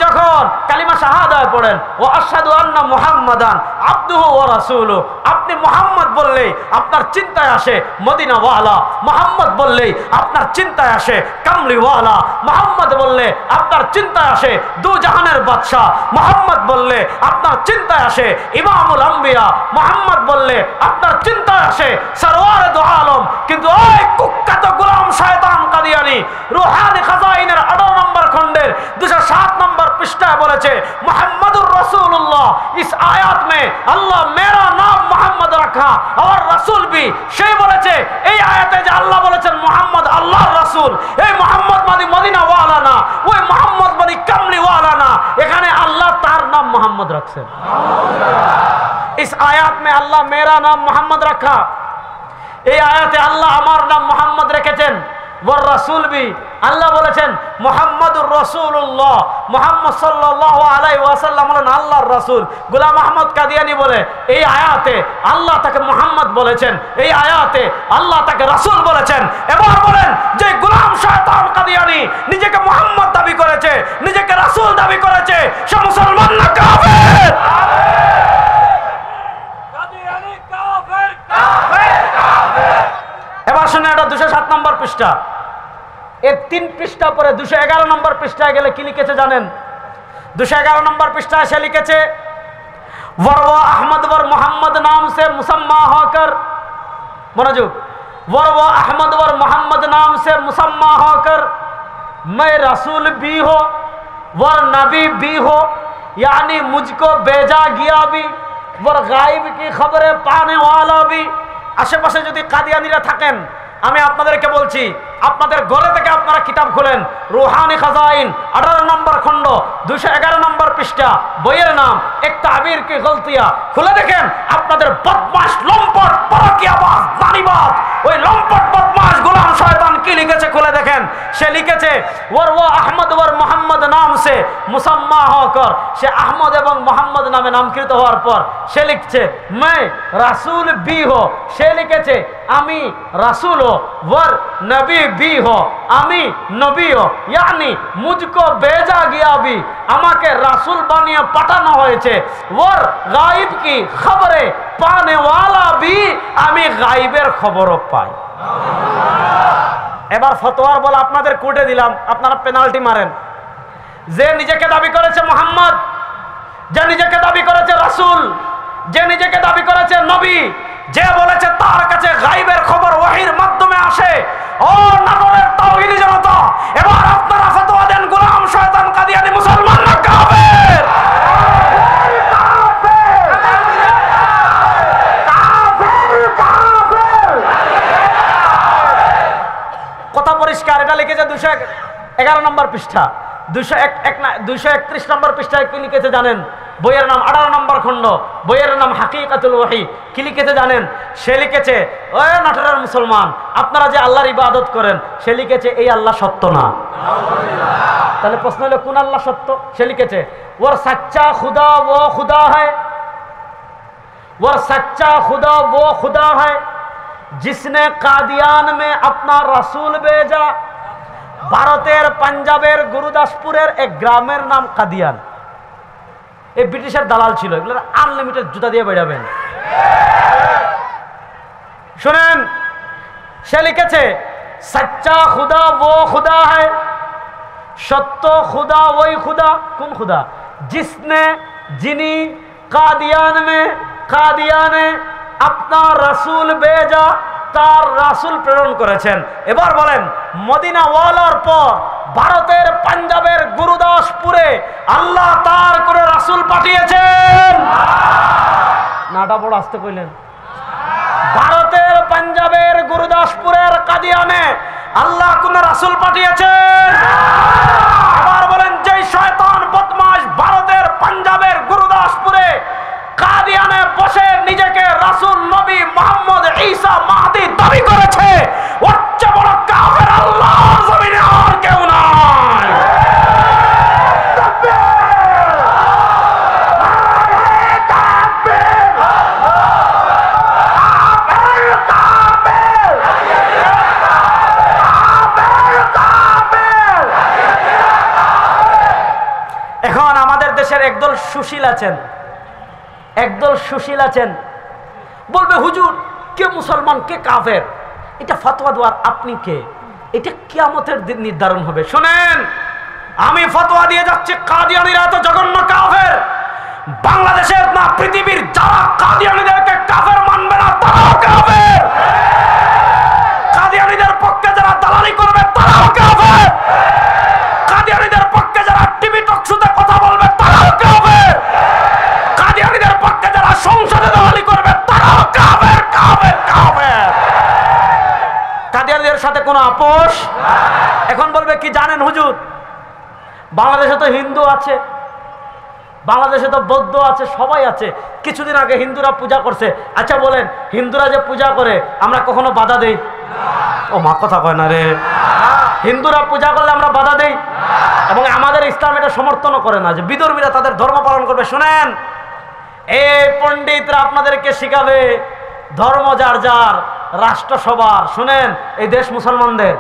যখন কালিমা শাহাদায় পড়েন ও আশহাদু আন্না মুহাম্মাদান আবদুহু ওয়া রাসূলুহু, আপনি মুহাম্মদ বললেই আপনার চিন্তায় আসে মদিনাওয়ালা, মুহাম্মদ বললেই আপনার চিন্তায় আসে কামলিওয়ালা, মুহাম্মদ বললে আপনার চিন্তায় আসে দু জাহানের বাদশা, মুহাম্মদ বললে আপনার চিন্তায় আসে ইমামুল আম্বিয়া, মুহাম্মদ বললে আপনার চিন্তায় আসে সরওয়ারে দু আলম। কিন্তু ওই কুখ্যাত গোলাম শয়তান কাদিয়ানি রুহানি খাজাইনের 18 নম্বর খণ্ডের 207 নম্বর পৃষ্ঠায় বলেছে, মুহাম্মদুর রাসূলুল্লাহ, इस आयत में अल्लाह मेरा नाम मोहम्मद रखा और रसूल भी। সেই বলেছে এই আয়াতে যে আল্লাহ বলেছেন মুহাম্মদ আল্লাহর রাসূল, এই মুহাম্মদ মানে মদিনা ওয়ালা না, ওই মুহাম্মদ মানে কামলি ওয়ালা না, এখানে আল্লাহ তার নাম মুহাম্মদ রাখছেন। इस आयत में अल्लाह मेरा नाम मोहम्मद रखा, এই আয়াতে আল্লাহ আমার নাম মুহাম্মদ রেখেছেন। ওয়ার রাসূল বি, আল্লাহ বলেছেন মুহাম্মাদুর রাসূলুল্লাহ, মুহাম্মদ সাল্লাল্লাহু আলাইহি ওয়াসাল্লাম হলেন আল্লাহর রাসূল। গোলাম আহমদ কাদিয়ানি বলে এই আয়াতে আল্লাহ তাকে মুহাম্মদ বলেছেন, এই আয়াতে আল্লাহ তাকে রাসূল বলেছেন। এবার বলেন যে গোলাম শয়তান কাদিয়ানি নিজেকে মুহাম্মদ দাবি করেছে, নিজেকে রাসূল দাবি করেছে, সে মুসলমান না কাফের? কাদিয়ানি কাফের, কাফের, কাফের। এবার শুনে, এটা 207 নম্বর পৃষ্ঠা, এর 3 পৃষ্ঠা পরে 211 নম্বর পৃষ্ঠায় গেলে কি লিখেছে জানেন? 211 নম্বর পৃষ্ঠায় সে লিখেছে, वरवा अहमद वर मोहम्मद नाम से मुसम्मा होकर, मनोजुग, वरवा अहमद वर मोहम्मद नाम से मुसम्मा होकर मैं रसूल भी हो वर नबी भी हो, यानी मुझको भेजा गया भी वर गायब की खबरें पाने वाला भी। आशेपाशे যদি কাদিয়ানিরা থাকেন, আমি আপনাদেরকে বলছি, আপনাদের ঘরে থেকে আপনারা কিতাব খুলেন, রুহানি খাজাইন 18 নম্বর খণ্ড 211 নম্বর পৃষ্ঠা, বইয়ের নাম এক তাবির কি গলতিয়া, খুলে দেখেন আপনাদের বদমাশ লম্পট পরকীয়াবাজ নারীবাদ ওই লম্পট বদমাশ গোলাম শয়তান কি লিখেছে খুলে দেখেন। সে লিখেছে ওয়া আহমদ ওয়ার মোহাম্মদ নাম সে মুসাম্মা হকর, সে আহমদ এবং মোহাম্মদ নামে নামকৃত হওয়ার পর সে লিখছে मैं রাসূল भी हो, সে লিখেছে আমি রাসূল हो, वर नबी भी हो, আমি নবী हो, यानी मुझको भेजा गया भी, আমাকে রাসূল বানিয়ে পাঠানো হয়েছে, ওর গায়েব কি খবরে পানে ওয়ালা भी, আমি গায়েবের খবরও পাই। এবার ফতোয়ার বল আপনাদের কোর্টে দিলাম, আপনারা পেনাল্টি মারেন। যে নিজেকে দাবি করেছে মুহাম্মদ, যে নিজেকে দাবি করেছে রাসূল, যে নিজেকে দাবি করেছে নবী, যে বলেছে তার কাছে গায়েবের খবর ওহীর মাধ্যমে আসে, ও নাটোরের তাওহীদি জনতা, এবার আপনারা ফতোয়া দেন গোলাম শয়তান কাদিয়ানি মুসলমান না কাফের? কথা পরিষ্কার, এটা লিখেছে 211 নম্বর পৃষ্ঠা, 231 নম্বর পৃষ্ঠায় কি লিখেছে জানেন? বইয়ের নাম 18 নম্বর খণ্ড, বইয়ের নাম হাকিকাতুল ওয়াহি। কি লিখেছে জানেন? সে লিখেছে ও নাটোরের মুসলমান, আপনারা যে আল্লাহর ইবাদত করেন, সে লিখেছে এই আল্লাহ সত্য না। তাহলে প্রশ্ন হলো কোন আল্লাহ সত্য? সে লিখেছে ওর সচ্চা খুদা वो खुदा है, वो सच्चा खुदा वो खुदा है जिसने कादियान में अपना रसूल भेजा। ভারতের পাঞ্জাবের গুরুদাসপুরের এক গ্রামের নাম কাদিয়ান। এই ব্রিটিশের দালাল ছিল, এগুলো আনলিমিটেড জুতা দিয়ে বেড়াবেন। শুনেন, সে লিখেছে সচ্চা খুদা वो खुदा है, সত্য খুদা ওই খুদা। কোন খুদা? जिसने যিনি কাদিয়ানে আপনার রাসূল বেজা, তার রাসূল প্রেরণ করেছেন। এবার বলেন মদিনা ওয়ালার পর ভারতের পাঞ্জাবের গুরুদাসপুরে আল্লাহ তার করে রাসূল পাঠিয়েছেন। নাটা বড় আসতে কইলেন। ভারতের পাঞ্জাবের গুরুদাসপুরের কাদিয়ানে আল্লাহ কোন রাসূল পাঠিয়েছেন। আবার বলেন, যেই শয়তান বদমাশ ভারতের পাঞ্জাবের গুরুদাসপুরে কাদিয়ানে বসে নিজেকে রাসূল নবী মুহাম্মদ ঈসা মাহদী দাবি করেছে, ওর চেয়ে বড় কাফের আল্লাহর জমিনে আর কেউ নাই। এখন আমাদের দেশের একদল সুশীল আছেন, বলবে হুজুর কে মুসলমান কে কাফের, এটা ফতোয়া দেওয়ার আপনি কে, এটা কিয়ামতের দিন নির্ধারণ হবে। শুনেন, আমি ফতোয়া দিয়ে যাচ্ছি, কাদিয়ানীরা তো জঘন্য কাফের। বাংলাদেশের না পৃথিবীর যারা কাদিয়ানীদেরকে কাফের মানবে না তারাও কাফের। কাদিয়ানীদের পক্ষে যারা দালালি করবে তারাও কাফের। কাদিয়ানীদের পক্ষে যারা টিভি টকশোতে কথা বলবে তারাও কাফের। কাদিয়ানীদের পক্ষে যারা সংসদে দালালি করবে তারাও কাফের, কাফের, কাফের। কাদিয়ানীদের সাথে কোনো আপোষ। এখন বলবে কি জানেন হুজুর, বাংলাদেশে তো হিন্দু আছে, বাংলাদেশে তো বৌদ্ধ আছে, সবাই আছে। কিছুদিন আগে হিন্দুরা পূজা করছে। আচ্ছা বলেন, হিন্দুরা যে পূজা করে আমরা কখনো বাধা দেই? ও মা কথা কয় না রে। হিন্দুরা পূজা করলে আমরা বাধা দেই, এবং আমাদের ইসলাম এটা সমর্থনও করে না যে বিধর্মীরা তাদের ধর্ম পালন করবে। শুনেন, এই পণ্ডিতরা আপনাদেরকে শিখাবে ধর্ম যার যার, রাষ্ট্র সবার। শুনেন, এই দেশ মুসলমানদের।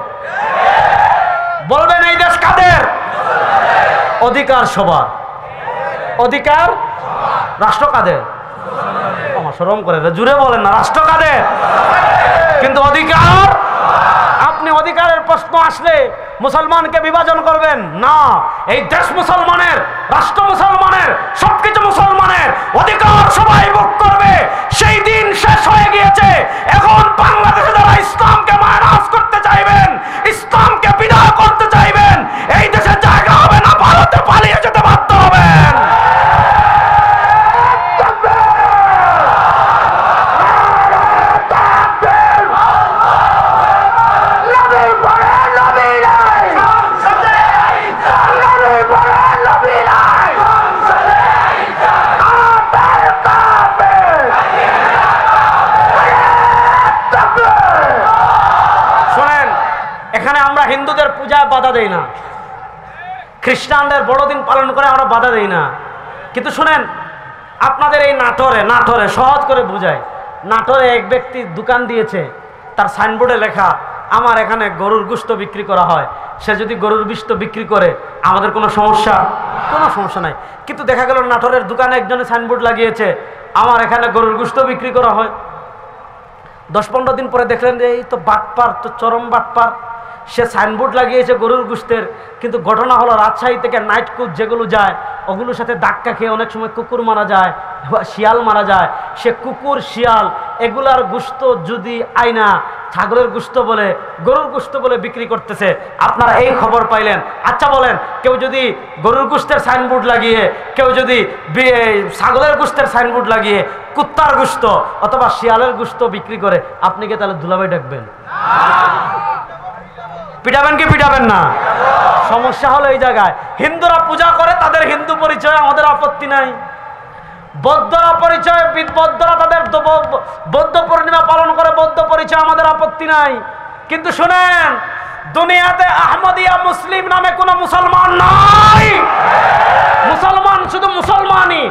বলবেন এই দেশ কাদের? অধিকার সবার। অধিকার রাষ্ট্র কাদের? আমার শরম করে, জুড়ে বলেন না, রাষ্ট্র কাদের? কিন্তু অধিকার, আপনি অধিকারের প্রশ্ন আসলে মুসলমানকে বিভাজন করবেন না। এই দেশ মুসলমানের, রাষ্ট্র মুসলমানের, সবকিছু মুসলমানের, অধিকার সবাই ভোগ করবে। সেই দিন শেষ হয়ে গিয়েছে। এখন বাংলাদেশে যারা ইসলামকে মাইনাস করতে চাইবেন, ইসলামকে বিদায় করতে চাইবেন, এই দেশে জায়গা হবে না, ভারতে পালিয়ে যেতে বাধ্য হবেন। হিন্দুদের পূজায় বাধা দেই না, খ্রিস্টানদের বড়দিন পালন করে আমরা বাধা দেই না। কিন্তু শুনেন, আপনাদের এই নাটোরে সহজ করে বুঝাই। নাটোরে এক ব্যক্তি দোকান দিয়েছে, তার সাইনবোর্ডে লেখা আমার এখানে গরুর গোশত বিক্রি করা হয়। সে যদি গরুর গোশত বিক্রি করে আমাদের কোনো সমস্যা? কোনো সমস্যা নাই। কিন্তু দেখা গেল নাটোরের দোকানে একজনে সাইনবোর্ড লাগিয়েছে আমার এখানে গরুর গোশত বিক্রি করা হয়। 10-15 দিন পরে দেখলেন যে এই তো বাটপার, তো চরম বাটপার। সে সাইনবোর্ড লাগিয়েছে গরুর গোশতের, কিন্তু ঘটনা হলো রাজশাহী থেকে নাইট কুক যেগুলো যায় ওগুলোর সাথে ধাক্কা খেয়ে অনেক সময় কুকুর মারা যায়, শিয়াল মারা যায়। সে কুকুর, শিয়াল এগুলার গোশত যদি আয়না ছাগলের গোশত বলে, গরুর গোশত বলে বিক্রি করতেছে। আপনারা এই খবর পাইলেন। আচ্ছা বলেন, কেউ যদি গরুর গোশতের সাইনবোর্ড লাগিয়ে, কেউ যদি ছাগলের গোশতের সাইনবোর্ড লাগিয়ে কুত্তার গোশত অথবা শিয়ালের গোশত বিক্রি করে, আপনি কি তাহলে দুলাভাই ডাকবেন? পিটাবেন কি পিটাবেন না? সমস্যা হলো এই জায়গায়। হিন্দুরা পূজা করে, তাদের হিন্দু পরিচয়, আমাদের আপত্তি নাই। বৌদ্ধরা পরিচয়, বৌদ্ধরা তাদের বৌদ্ধ পূর্ণিমা পালন করে, বৌদ্ধ পরিচয়, আমাদের আপত্তি নাই। কিন্তু শুনেন, দুনিয়াতে আহমদিয়া মুসলিম নামে কোনো মুসলমান নাই। মুসলমান শুধু মুসলমানই।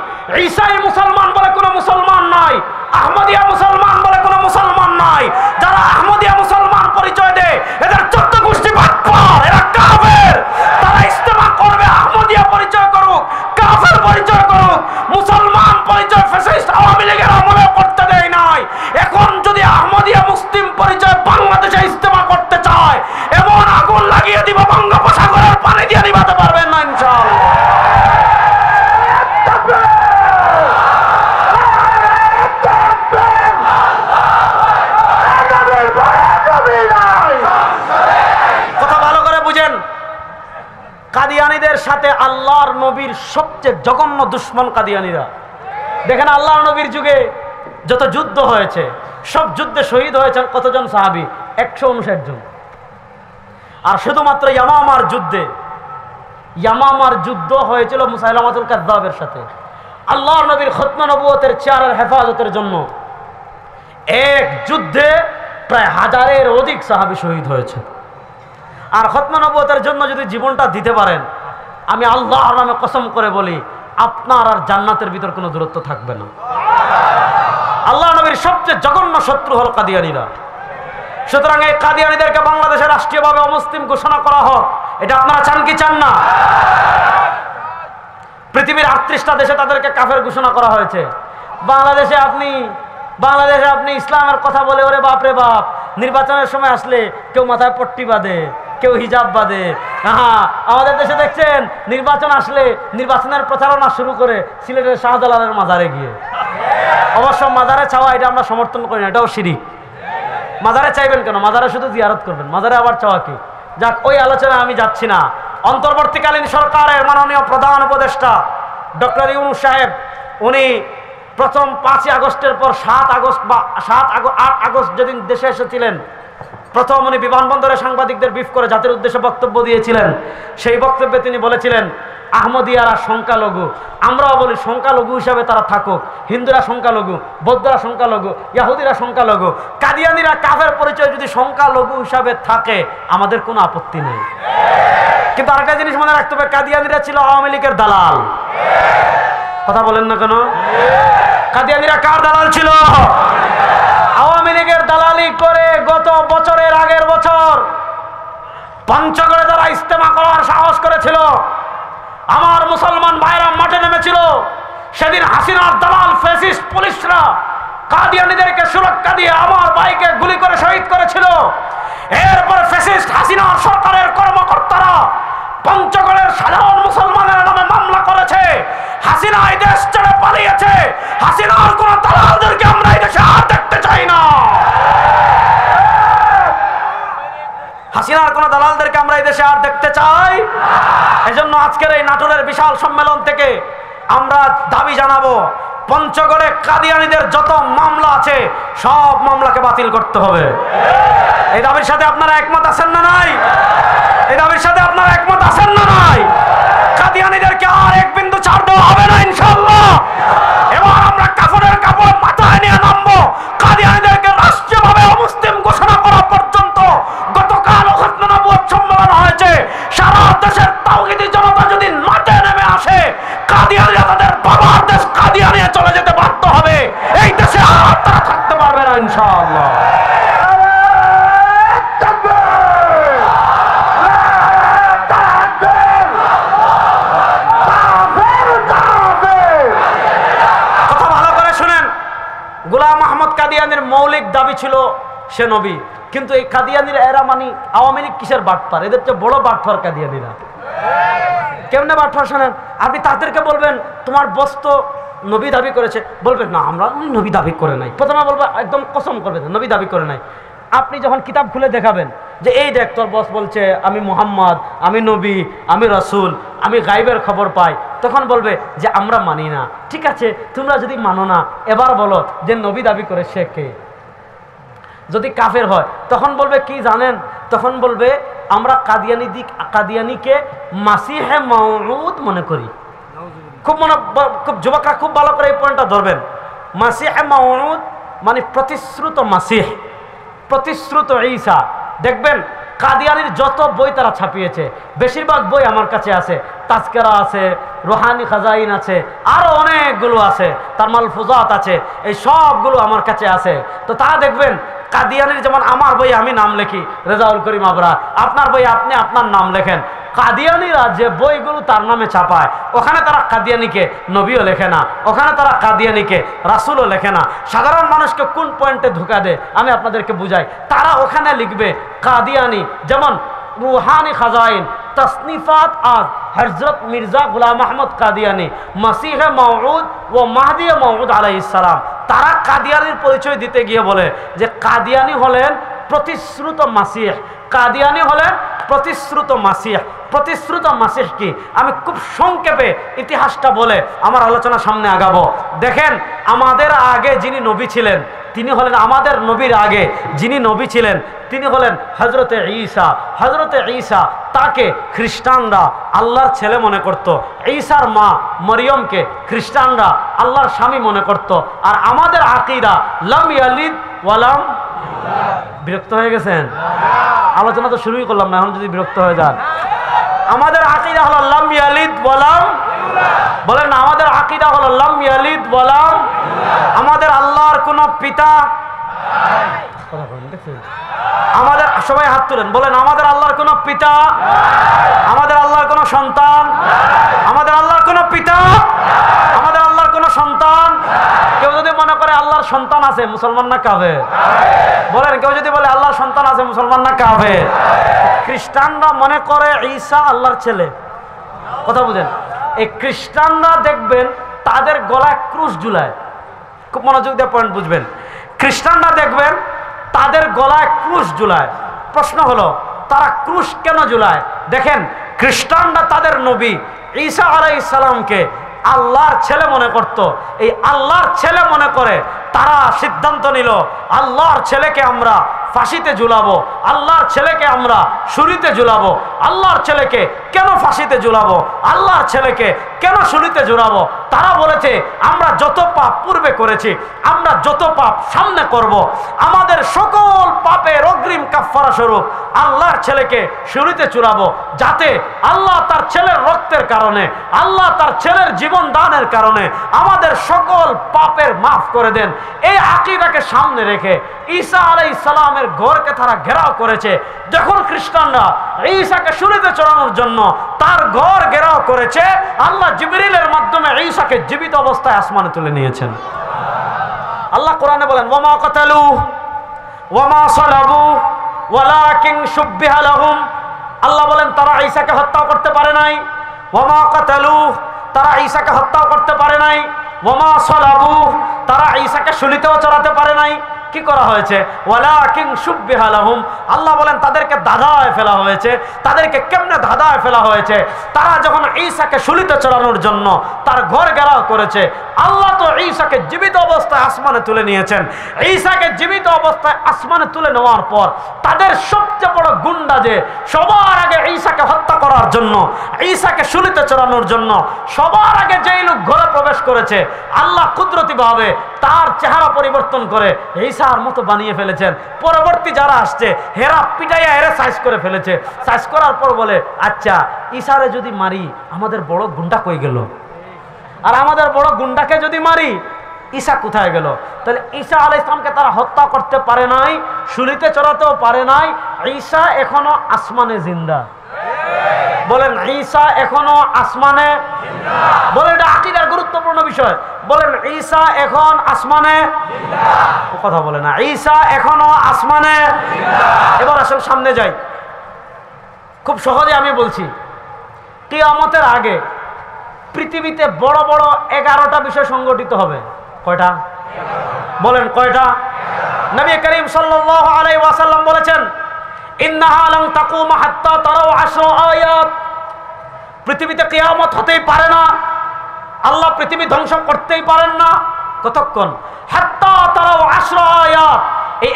ঈসাই মুসলমান বলে কোনো মুসলমান নাই। আহমদিয়া মুসলমান বলে কোনো মুসলমান নাই। যারা আহমদিয়া মুসলমান পরিচয় দেয় এদের 14 গোষ্ঠী বাটপার, এরা কাফের। তারা ইস্তেমা করবে, আহমদিয়া পরিচয় করুক, কাফের পরিচয় করুক, মুসলমান পরিচয় ফ্যাসিস্ট আওয়ামী লীগের আমলেও করতে দেয় নাই। এখন যদি আহমদিয়া মুসলিম পরিচয় বাংলাদেশে ইস্তেমা করতে চায়, এমন আগুন লাগিয়ে দিব বঙ্গোপসাগরের পানি দিয়ে নিভাতে পারবেন না ইনশাআল্লাহ। কাদিয়ানিদের সাথে আল্লাহর নবীর সবচেয়ে জঘন্য দুশ্মন কাদিয়ানিরা। দেখেন আল্লাহর নবীর যুগে যত যুদ্ধ হয়েছে সব যুদ্ধে শহীদ হয়েছেন কতজন সাহাবী? 159 জন। আর শুধুমাত্র ইয়ামামার যুদ্ধ হয়েছিল মুসাইলামাতুল কাযযাবের সাথে। আল্লাহর নবীর খতমে নবুয়তের চেয়ারের হেফাজতের জন্য এক যুদ্ধে প্রায় 1000-এর অধিক সাহাবী শহীদ হয়েছে। আর খতমে নবুয়তের জন্য যদি জীবনটা দিতে পারেন, আমি আল্লাহর নামে কসম করে বলি আপনার আর জান্নাতের ভিতর কোনো দূরত্ব থাকবে না। আল্লাহ নবীর সবচেয়ে জঘন্য শত্রু হল কাদিয়ানীরা। সুতরাং এই কাদিয়ানীদেরকে বাংলাদেশে রাষ্ট্রীয়ভাবে অমুসলিম ঘোষণা করা হোক, এটা আপনারা চান কি চান না? পৃথিবীর 38টা দেশে তাদেরকে কাফের ঘোষণা করা হয়েছে। বাংলাদেশে আপনি ইসলামের কথা বলে ওরে বাপ রে বাপ, নির্বাচনের সময় আসলে কেউ মাথায় পট্টি বাঁধে, কেউ হিজাব বাঁধে। হ্যাঁ, আমাদের দেশে দেখছেন নির্বাচন আসলে নির্বাচনের প্রচারণা শুরু করে সিলেটের শাহজালালের মাজারে গিয়ে। অবশ্য মাজারে চাওয়া এটা আমরা সমর্থন করি না, এটাও শিরক। মাজারে চাইবেন কেন? মাজারে শুধু জিয়ারত করবেন, মাজারে আবার চাওয়া কি? যাক, ওই আলোচনায় আমি যাচ্ছি না। অন্তর্বর্তীকালীন সরকারের মাননীয় প্রধান উপদেষ্টা ডক্টর ইউনূস সাহেব, উনি প্রথম 5 আগস্টের পর 7 আগস্ট বা 8 আগস্ট যেদিন দেশে এসেছিলেন, প্রথম উনি বিমানবন্দরে সাংবাদিকদের ব্রিফ করে জাতির উদ্দেশ্যে বক্তব্য দিয়েছিলেন। সেই বক্তব্যে তিনি বলেছিলেন আহমদিয়ারা সংখ্যালঘু, আমরাও বলি সংখ্যালঘু হিসাবে তারা থাকুক। হিন্দুরা সংখ্যালঘু, বৌদ্ধরা সংখ্যালঘু, ইহুদিরা সংখ্যালঘু, কাদিয়ানীরা কাফের পরিচয় যদি সংখ্যালঘু হিসাবে থাকে আমাদের কোনো আপত্তি নেই। কিন্তু আরেকটা জিনিস মনে রাখতে হবে, কাদিয়ানীরা ছিল আওয়ামী লীগের দালাল। কথা বলেন না কেন? কাদিয়ানীরা কার দালাল ছিল? আওয়ামী লীগের দালালি করে গত বছরের আগের বছর পঞ্চগড়ে যারা ইজতেমা করার সাহস করেছিল, আমার মুসলমান ভাইরা মাঠে নেমেছিল, সেদিন হাসিনার দালাল ফ্যাসিস্ট পুলিশরা কাদিয়ানীদেরকে সুরক্ষা দিয়ে আমার ভাইকে গুলি করে শহীদ করেছিল। এরপর ফ্যাসিস্ট হাসিনার সরকারের কর্মকর্তারা পঞ্চগড়ের সাধারণ মুসলমানের নামে মামলা করেছে। হাসিনা এই দেশ ছেড়ে পালিয়েছে। হাসিনার কোন দালালদেরকে আমরা এই দেশে আর দেখতে চাই না। হাসিনার কোন দালালদেরকে আমরা এই দেশে আর দেখতে চাই। এজন্য আজকের এই নাটোরের বিশাল সম্মেলন থেকে আমরা দাবি জানাবো, পঞ্চগড়ে কাদিয়ানীদের যত মামলা আছে সব মামলাকে বাতিল করতে হবে। এই দাবির সাথে আপনারা একমত আছেন না নাই? এই দাবির সাথে আপনারা একমত আছেন না নাই? কাদিয়ানীদেরকে আর এক বিন্দু ছাড় দেওয়া হবে না ইনশাআল্লাহ। এবার আমরা কাফনের কাপড় মাথায় নিয়ে নামবো। কাদিয়ানীদেরকে রাষ্ট্রীয়ভাবে অমুসলিম ঘোষণা করা পর্যন্ত গতকাল খতমে নবুয়ত সম্মেলন হয়েছে। সারা দেশের তাওহীদি জনতা যদি মাঠে নেমে আসে, কাদিয়ানীরা তাদের বাবার দেশ কাদিয়ানিয়া চলে যেতে বাধ্য হবে। এই দেশে আর তারা থাকতে পারবে না ইনশাআল্লাহ। গোলাম আহমদ কাদিয়ানীর মৌলিক দাবি ছিল সে নবী, কিন্তু এই কাদিয়ানীর এরা মানে আওয়ামী লীগ কিসের বাটপার? এদের চেয়ে বড় বাটপার কাদিয়ানীরা। কেমনে বাটপার শোনেন, আপনি তাদেরকে বলবেন তোমার বস তো নবী দাবি করেছে, বলবেন না আমরা নবী দাবি করে নাই। প্রথমে বলবো, একদম কসম করবেন নবী দাবি করে নাই। আপনি যখন কিতাব খুলে দেখাবেন যে এই দেখ তোর বস বলছে আমি মুহাম্মদ, আমি নবী, আমি রাসূল, আমি গায়বের খবর পাই, তখন বলবে যে আমরা মানি না। ঠিক আছে, তোমরা যদি মানো না, এবার বলো যে নবী দাবি করে সে কে? যদি কাফের হয় তখন বলবে কি জানেন? তখন বলবে আমরা কাদিয়ানীকে মাসিহে মাউউদ মনে করি। খুব যুবকরা খুব ভালো করে এই পয়েন্টটা ধরবেন। মাসিহে মাউউদ মানে প্রতিশ্রুত মাসিহ, প্রতিশ্রুত ঈসা। দেখবেন কাদিয়ানীর যত বই তারা ছাপিয়েছে, বেশিরভাগ বই আমার কাছে আছে। তাজকিরা আছে, রুহানি খাজাইন আছে, আরো অনেকগুলো আছে, তার মালফুজাত আছে, এই সবগুলো আমার কাছে আছে। তো তারা দেখবেন কাদিয়ানীর যেমন আমার বই আমি নাম লিখি রেজাউল করিম আবরার, আপনার বই আপনি আপনার নাম লেখেন। কাদিয়ানীরা যে বইগুলো তার নামে ছাপায় ওখানে তারা কাদিয়ানীকে নবীও লেখে না, ওখানে তারা কাদিয়ানীকে রাসূলও লেখে না। সাধারণ মানুষকে কোন পয়েন্টে ধোঁকা দেয় আমি আপনাদেরকে বুঝাই। তারা ওখানে লিখবে কাদিয়ানী, যেমন রুহানি খাজাইন তসনিফাত আজ হযরত মির্জা গোলাম আহমদ কাদিয়ানী মসিহে মাউউদ ও মাহদি মাউউদ আলাইহিস সালাম। তারা কাদিয়ানীর পরিচয় দিতে গিয়ে বলে যে কাদিয়ানী হলেন প্রতিশ্রুত মাসিহ, কাদিয়ানী হলেন প্রতিশ্রুত মাসিহ। প্রতিশ্রুত মাসিহ কি, আমি খুব সংক্ষেপে ইতিহাসটা বলে আমার আলোচনা সামনে আগাবো। দেখেন, আমাদের আগে যিনি নবী ছিলেন তিনি হলেন, আমাদের নবীর আগে যিনি নবী ছিলেন তিনি হলেন হযরতে ঈসা। হযরতে ঈসা, তাকে খ্রিস্টানরা আল্লাহর ছেলে মনে করত। ঈসার মা মরিয়মকে খ্রিস্টানরা আল্লাহর স্বামী মনে করত। আর আমাদের আকীদা লাম ইয়ালিদ ওয়ালাম। বিরক্ত হয়ে গেছেন? আলোচনা তো শুরুই করলাম না, এখন যদি বিরক্ত হয়ে যান। আমাদের আকীদা হলো লাম ইয়ালিদ ওয়ালাম, বলেন না, আমাদের আকীদা হলো লাম ইয়ালিদ ওয়ালাম। আমাদের আল্লাহর কোনো পিতা, আমাদের সবাই হাত তুলেন, বলেন আমাদের আল্লাহর কোনো পিতা, আমাদের আল্লাহর কোনো সন্তান, আমাদের আল্লাহর কোনো পিতা, আমাদের আল্লাহর কোনো সন্তান। কেউ যদি মনে করে আল্লাহর সন্তান আছে, মুসলমান না কাফের? বলেন, কেউ যদি বলে আল্লাহর সন্তান আছে, মুসলমান না কাফের? খ্রিস্টানরা মনে করে ঈসা আল্লাহর ছেলে। কথা বুঝেন? এই খ্রিস্টানরা দেখবেন তাদের গলায় ক্রুশ ঝুলায়। খুব মনোযোগ দিয়ে পয়েন্ট বুঝবেন। খ্রিস্টানরা দেখবেন তাদের গলায় ক্রুশ ঝুলায়। প্রশ্ন হলো, তারা ক্রুশ কেন ঝুলায়? দেখেন, খ্রিস্টানরা তাদের নবী ঈসা আলাইহিস সালামকে আল্লাহর ছেলে মনে করত। এই আল্লাহর ছেলে মনে করে তারা সিদ্ধান্ত নিল, আল্লাহর ছেলেকে আমরা ফাঁসিতে ঝুলাবো, আল্লাহর ছেলেকে আমরা ছুরিতে ঝুলাবো। আল্লাহর ছেলেকে কেন ফাঁসিতে ঝুলাবো, আল্লাহর ছেলেকে কেন ছুরিতে ঝুলাবো? তারা বলেছে, আমরা যত পাপ পূর্বে করেছি, আমরা যত পাপ সামনে করব, আমাদের সকল পাপের অগ্রিম কাফারা স্বরূপ আল্লাহর ছেলেকে ছুরিতে ঝুলাবো, যাতে আল্লাহ তার ছেলের রক্তের কারণে, আল্লাহ তার ছেলের জীবন দানের কারণে আমাদের সকল পাপের মাফ করে দেন। এই আকীদাকে সামনে রেখে ঈসা আলাইহিস সালামের ঘরকে তারা ঘেরাও করেছে। যখন খ্রিস্টানরা ঈসাকে ছুরিতে চড়ানোর জন্য তার ঘর ঘেরাও করেছে, আল্লাহ জিবরিলের মাধ্যমে ঈসাকে জীবিত অবস্থায় আসমানে তুলে নিয়েছেন। আল্লাহ কোরআনে বলেন, ওয়ামা কাতালু ওয়ামা সালাবু ওয়ালাকিন শুববিহা লাহুম। আল্লাহ বলেন, তারা ঈসাকে হত্যা করতে পারে নাই। ওয়ামা কাতালু, তারা ঈসাকে হত্যা করতে পারে নাই। ওয়ামা সালাবু, তারা ঈসাকে শূলিতেও চড়াতে পারে নাই। কি করা হয়েছে? ওয়ালাকিন শুববিহা লাহুম। আল্লাহ বলেন, তাদেরকে ধাঁধায় ফেলা হয়েছে। তাদেরকে কেমনে ধাঁধায় ফেলা হয়েছে? তারা যখন ঈসাকে শূলিতে চড়ানোর জন্য তার ঘর ঘেরাও করেছে, আল্লাহ তো ঈসাকে জীবিত অবস্থায় আসমানে তুলে নিয়েছেন। ঈসাকে জীবিত অবস্থায় আসমানে তুলে নেওয়ার পর তাদের সবচেয়ে বড় গুন্ডা যে সবার আগে ঈসাকে হত্যা করার জন্য, ঈসাকে শূলিতে চড়ানোর জন্য সবার আগে যেই লোক ঘরে প্রবেশ করেছে, আল্লাহ কুদরতিভাবে তার চেহারা পরিবর্তন করে ঈসার মতো বানিয়ে ফেলেছেন। পরবর্তী যারা আসছে হেরা পিটাইয়া হেরে সাইজ করে ফেলেছে। সাইজ করার পর বলে, আচ্ছা ঈসারে যদি মারি আমাদের বড় গুন্ডা কই গেল? আর আমাদের বড় গুন্ডাকে যদি মারি, ঈসা কোথায় গেল? তাহলে ঈসা আলাইহিস সালামকে তারা হত্যা করতে পারে নাই, শূলিতে চড়াতেও পারে নাই। ঈসা এখনো আসমানে জিন্দা। বলেন, ঈসা এখনো আসমানে জিন্দা। বলেন, এটা আকীদার গুরুত্বপূর্ণ বিষয়। বলেন, ঈসা এখন আসমানে জিন্দা। কথা বলে না, ঈসা এখনো আসমানে জিন্দা। এবার আসলে সামনে যাই। খুব সহজে আমি বলছি, কিয়ামতের আগে পৃথিবীতে বড় বড় 11টা বিষয় সংগঠিত হবে। কয়টা? বলেন কয়টা? নবী করিম সাল্লাল্লাহু আলাইহি ওয়াসাল্লাম বলেছেন, ইন্নাহা লান তাকুমা হাত্তা তারাউ 10 আয়াত। পৃথিবীতে কিয়ামত হতেই পারে না, আল্লাহ পৃথিবী ধ্বংস করতেই পারেন না কতক্ষণ? হাত্তা তারাউ 10 আয়াত।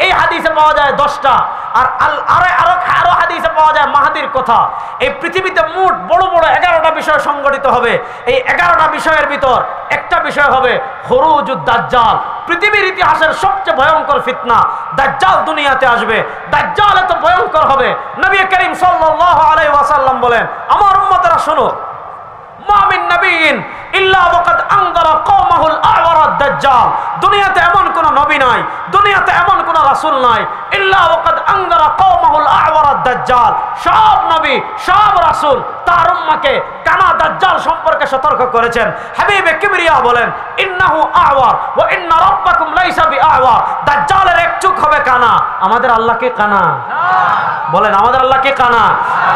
এই হাদিসে পাওয়া যায় 10টা, আর আরো হাদিসে পাওয়া যায় মাহাদির কথা। এই পৃথিবীতে মোট বড় বড় 11টা বিষয় সংগঠিত হবে। এই 11টা বিষয়ের ভিতর একটা বিষয় হবে খুরুজুদ দাজ্জাল। পৃথিবীর ইতিহাসের সবচেয়ে ভয়ঙ্কর ফিতনা দাজ্জাল দুনিয়াতে আসবে। দাজ্জাল এত ভয়ঙ্কর হবে, নবী করিম সাল্লাল্লাহু আলাইহি ওয়াসাল্লাম বলেন, আমার উম্মতেরা শোনো, মা মিন নাবিয়্যিন ইল্লা ওয়াকাদ আনযারা কওমাহুল আ'ওয়ারাদ দাজ্জাল। দুনিয়াতে এমন কোন নবী নাই, দুনিয়াতে এমন কোন রাসূল নাই, ইল্লা ওয়াকাদ আনযারা কওমাহুল আ'ওয়ারাদ দাজ্জাল। সব নবী, সব রাসূল তার উম্মতকে কানা দাজ্জাল সম্পর্কে সতর্ক করেছেন। হাবিবে কিবরিয়া বলেন, ইন্নাহু আ'ওয়ার ওয়া ইন্না রাব্বাকুম লাইসা বিআ'ওয়ার। দাজ্জালের এক চোখ হবে কানা, আমাদের আল্লাহ কি কানা? না। বলেন আমাদের আল্লাহ কে কানা?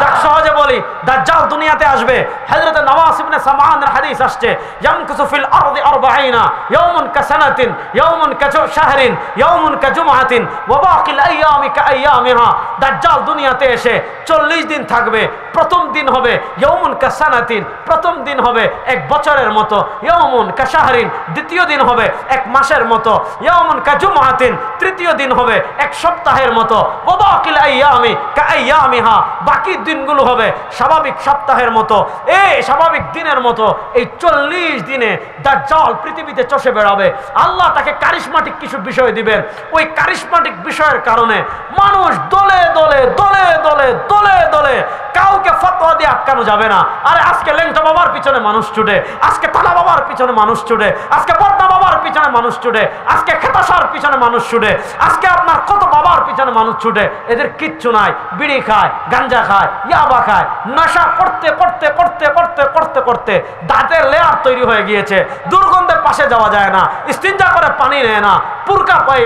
দেখ সহজে বলি, দাজ্জাল দুনিয়াতে আসবে। হযরত নওয়াস ইবনে সামআনের হাদিস আসছে, ইয়ামকুসু ফিল আরদি 40 ইয়াওমান কাসানাতিন ইয়াওমান কাশাহরিন ইয়াওমান কাজুমআতিন ওয়া বাকিল আইয়ামি কাআইয়ামিহা। দাজ্জাল দুনিয়াতে এসে 40 দিন থাকবে। প্রথম দিন হবে ইয়াওমান কাসানাতিন, প্রথম দিন হবে এক বছরের মতো। ইয়াওমান কাশাহরিন, দ্বিতীয় দিন হবে এক মাসের মতো। ইয়াওমান কাজুমআতিন, তৃতীয় দিন হবে এক সপ্তাহের মতো। ওয়া বাকিল আইয়ামি কাআইয়ামিহা, বাকি দিনগুলো হবে স্বাভাবিক সপ্তাহের মতো, এই স্বাভাবিক দিনের মতো। এই 40 দিনে দাজ্জাল পৃথিবীতে চষে বেড়াবে। আল্লাহ তাকে কারিশমাটিক কিছু বিষয় দিবেন। ওই কারিশমাটিক বিষয়ের কারণে মানুষ দলে দলে দলে দলে দলে দলে, কাউকে ফতোয়া দিয়ে আটকানো যাবে না। আরে আজকে লেংটা বাবার পিছনে মানুষ ছুটে, আজকে তালা বাবার পিছনে মানুষ ছুটে, আজকে পদ্মা বাবার পিছনে মানুষ ছুটে, আজকে খেতাসার পিছনে মানুষ ছুটে, আজকে আপনার কত বাবার পিছনে মানুষ ছুটে। এদের কিচ্ছু নাই, বিড়ি খায়, গাঞ্জা খায়, ইয়াবা খায়, নেশা করতে করতে করতে করতে করতে করতে দাঁতের লেয়ার তৈরি হয়ে গিয়েছে। দুর্গন্ধের পাশে যাওয়া যায় না, ইস্তিনজা করে পানি নেয় না, পুরকা পায়,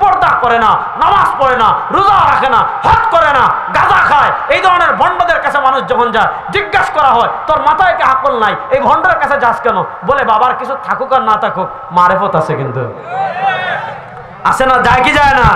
পর্দা করে না, নামাজ পড়ে না, রোজা রাখে না, হজ করে না, গাঁজা খায়। এই ধরনের ভণ্ডদের কাছে মানুষ যখন যায়, জিজ্ঞাসা করা হয় তোর মাথায় কি আকল নাই, এই ভণ্ডের কাছে যাস কেন? বলে বাবার কিছু থাকুক আর না থাকুক, মারেফত আছে। কিন্তু আসে না, যায় কি যায় না?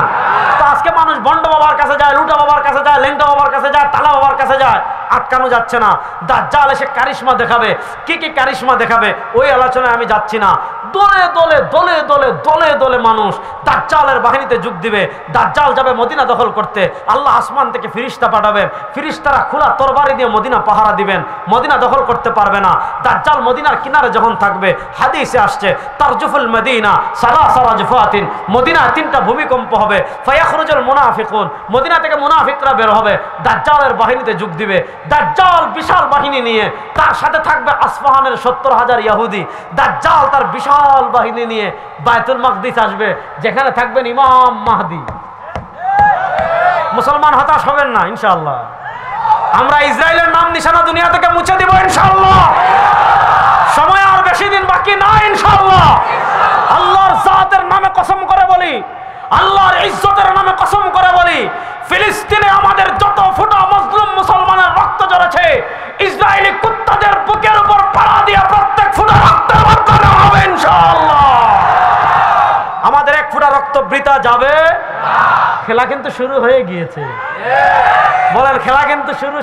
তো আজকে মানুষ ভণ্ড বাবার কাছে যায়, লুটা বাবার কাছে যায়, লেংটা বাবার কাছে যায়, তালা বাবার কাছে যায়, আটকানো যাচ্ছে না। দাজ্জাল এসে কারিশমা দেখাবে। কি কি কারিশমা দেখাবে ওই আলোচনায় আমি যাচ্ছি না। দলে দলে দলে দলে দলে দলে মানুষ দাজ্জালের বাহিনীতে যোগ দিবে। দাজ্জাল যাবে মদিনা দখল করতে। আল্লাহ আসমান থেকে ফিরিস্তা পাঠাবেন, ফিরিস্তারা খোলা তরবারি দিয়ে মদিনা পাহারা দিবেন, মদিনা দখল করতে পারবে না। দাজ্জাল মদিনার কিনারে যখন থাকবে, হাদিসে আসছে তারজুফুল মদিনা সালাসা রাজফাতিন, মদিনায় 3টা ভূমিকম্প হবে। ফায়াখরুজুল মুনাফিকুন, মদিনা থেকে মুনাফিকরা বের হবে, দাজ্জালের বাহিনীতে যোগ দিবে। দাজ্জাল বিশাল বাহিনী নিয়ে, তার সাথে থাকবে আসফাহানের 70,000 ইহুদি। দাজ্জাল তার বিশাল বাহিনী নিয়ে বায়তুল মাকদিস আসবে, যেখানে থাকবেন ইমাম মাহদি। মুসলমান হতাশ হবেন না ইনশাআল্লাহ। আমরা ইসরায়েলের নাম নিশানা দুনিয়া থেকে মুছে দিব ইনশাআল্লাহ। সময় আর বেশি দিন বাকি না ইনশাআল্লাহ। আল্লাহর জাতের নামে কসম করে বলি, আল্লাহর ইজ্জতের নামে কসম করে বলি, ফিলিস্তিনে আমাদের যত ফুটা মজলুম মুসলমানের রক্ত ঝরেছে, ইসরায়েলি কুত্তাদের বুকের উপর পাড়া দিয়ে প্রত্যেক ফুটা রক্ত বর্তমান হবে ইনশাআল্লাহ। আমাদের এক ফুটা রক্ত বৃথা যাবে না। খেলা কিন্তু শুরু হয়ে গিয়েছে। বলেন খেলা কিন্তু শুরু।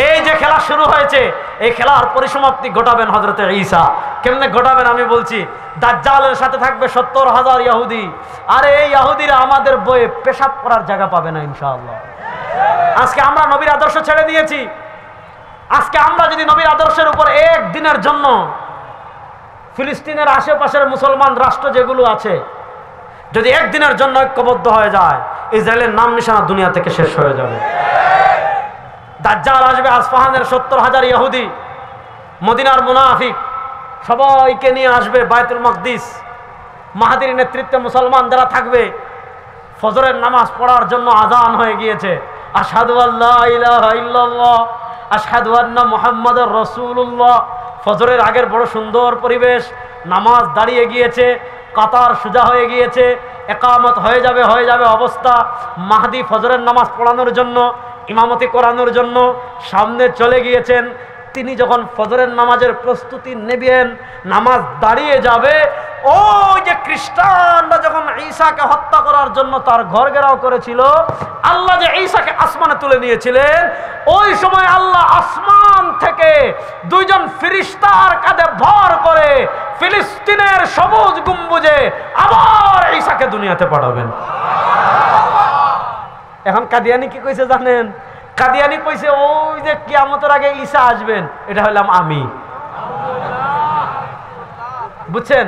এই যে খেলা শুরু হয়েছে, এই খেলার পরিসমাপ্তি ঘটাবেন হযরত ঈসা। কেমনে ঘটাবেন আমি বলছি। দাজ্জালের সাথে থাকবে 70,000 ইহুদি। আরে এই ইহুদিরা আমাদের বয়ে পেশাব করার জায়গা পাবে না ইনশাআল্লাহ। আজকে আমরা নবীর আদর্শ ছেড়ে দিয়েছি। আজকে আমরা যদি নবীর আদর্শের উপর একদিনের জন্য ফিলিস্তিনের আশেপাশের মুসলমান রাষ্ট্র যেগুলো আছে, যদি একদিনের জন্য ঐক্যবদ্ধ হয়ে যায়, ইসরায়েলের নাম নিশানা দুনিয়া থেকে শেষ হয়ে যাবে। দাজ্জাল আসবে, আসফাহানের 70,000 ইহুদি, মদিনার মুনাফিক সবাইকে নিয়ে আসবে বায়তুল মাকদিস। মাহাদির নেতৃত্বে মুসলমান যারা থাকবে, ফজরের নামাজ পড়ার জন্য আযান হয়ে গিয়েছে। আশহাদু আল্লা ইলাহা ইল্লাল্লাহ আশহাদু আন্না মুহাম্মাদুর রাসূলুল্লাহ। ফজরের আগের বড় সুন্দর পরিবেশ, নামাজ দাঁড়িয়ে গিয়েছে, কাতার সোজা হয়ে গিয়েছে, একামত হয়ে যাবে অবস্থা। মাহদি ফজরের নামাজ পড়ানোর জন্য, ইমামতি করানোর জন্য সামনে চলে গিয়েছেন। তিনি যখন ফজরের নামাজের প্রস্তুতি নেবেন, নামাজ দাঁড়িয়ে যাবে, ওই যে খ্রিস্টানরা যখন ঈসাকে হত্যা করার জন্য তার ঘর ঘেরাও করেছিল, আল্লাহ যে ঈসাকে আসমানে তুলে নিয়েছিলেন, ওই সময় আল্লাহ আসমান থেকে 2জন ফেরেশতার কাঁধে ভর করে ফিলিস্তিনের সবুজ গম্বুজে আবার ঈসাকে দুনিয়াতে পাঠাবেন। এখন কাদিয়ানি কি কইছে জানেন? কাদিয়ানি কইছে ওই যে কিয়ামতের আগে ঈসা আসবেন, এটা হলাম আমি। বুঝছেন?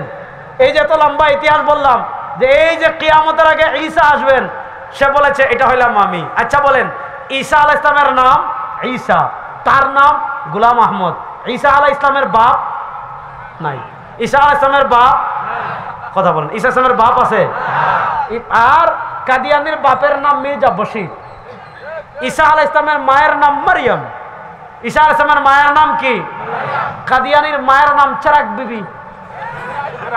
এই যে এত লম্বা ইতিহাস বললাম যে এই যে কিয়ামতের আগে ঈসা আসবেন, সে বলেছে এটা হইলাম আমি। আচ্ছা বলেন, ঈসা আলাইহিস সালামের নাম ঈসা, তার নাম গোলাম আহমদ। ঈসা আলাইহিস সালামের বাপ নাই? ঈসা আলাইহিস সালামের বাপ? কথা বলেন, ঈসা আলাইহিস সালামের বাপ আছে? আর কাদিয়ানির বাপের নাম মির্জা বশির। ঈসা আলাইহিস সালামের মায়ের নাম মারিয়াম। ঈসা আলাইহিস সালামের মায়ের নাম কি? কাদিয়ানির মায়ের নাম চেরাক বিবি।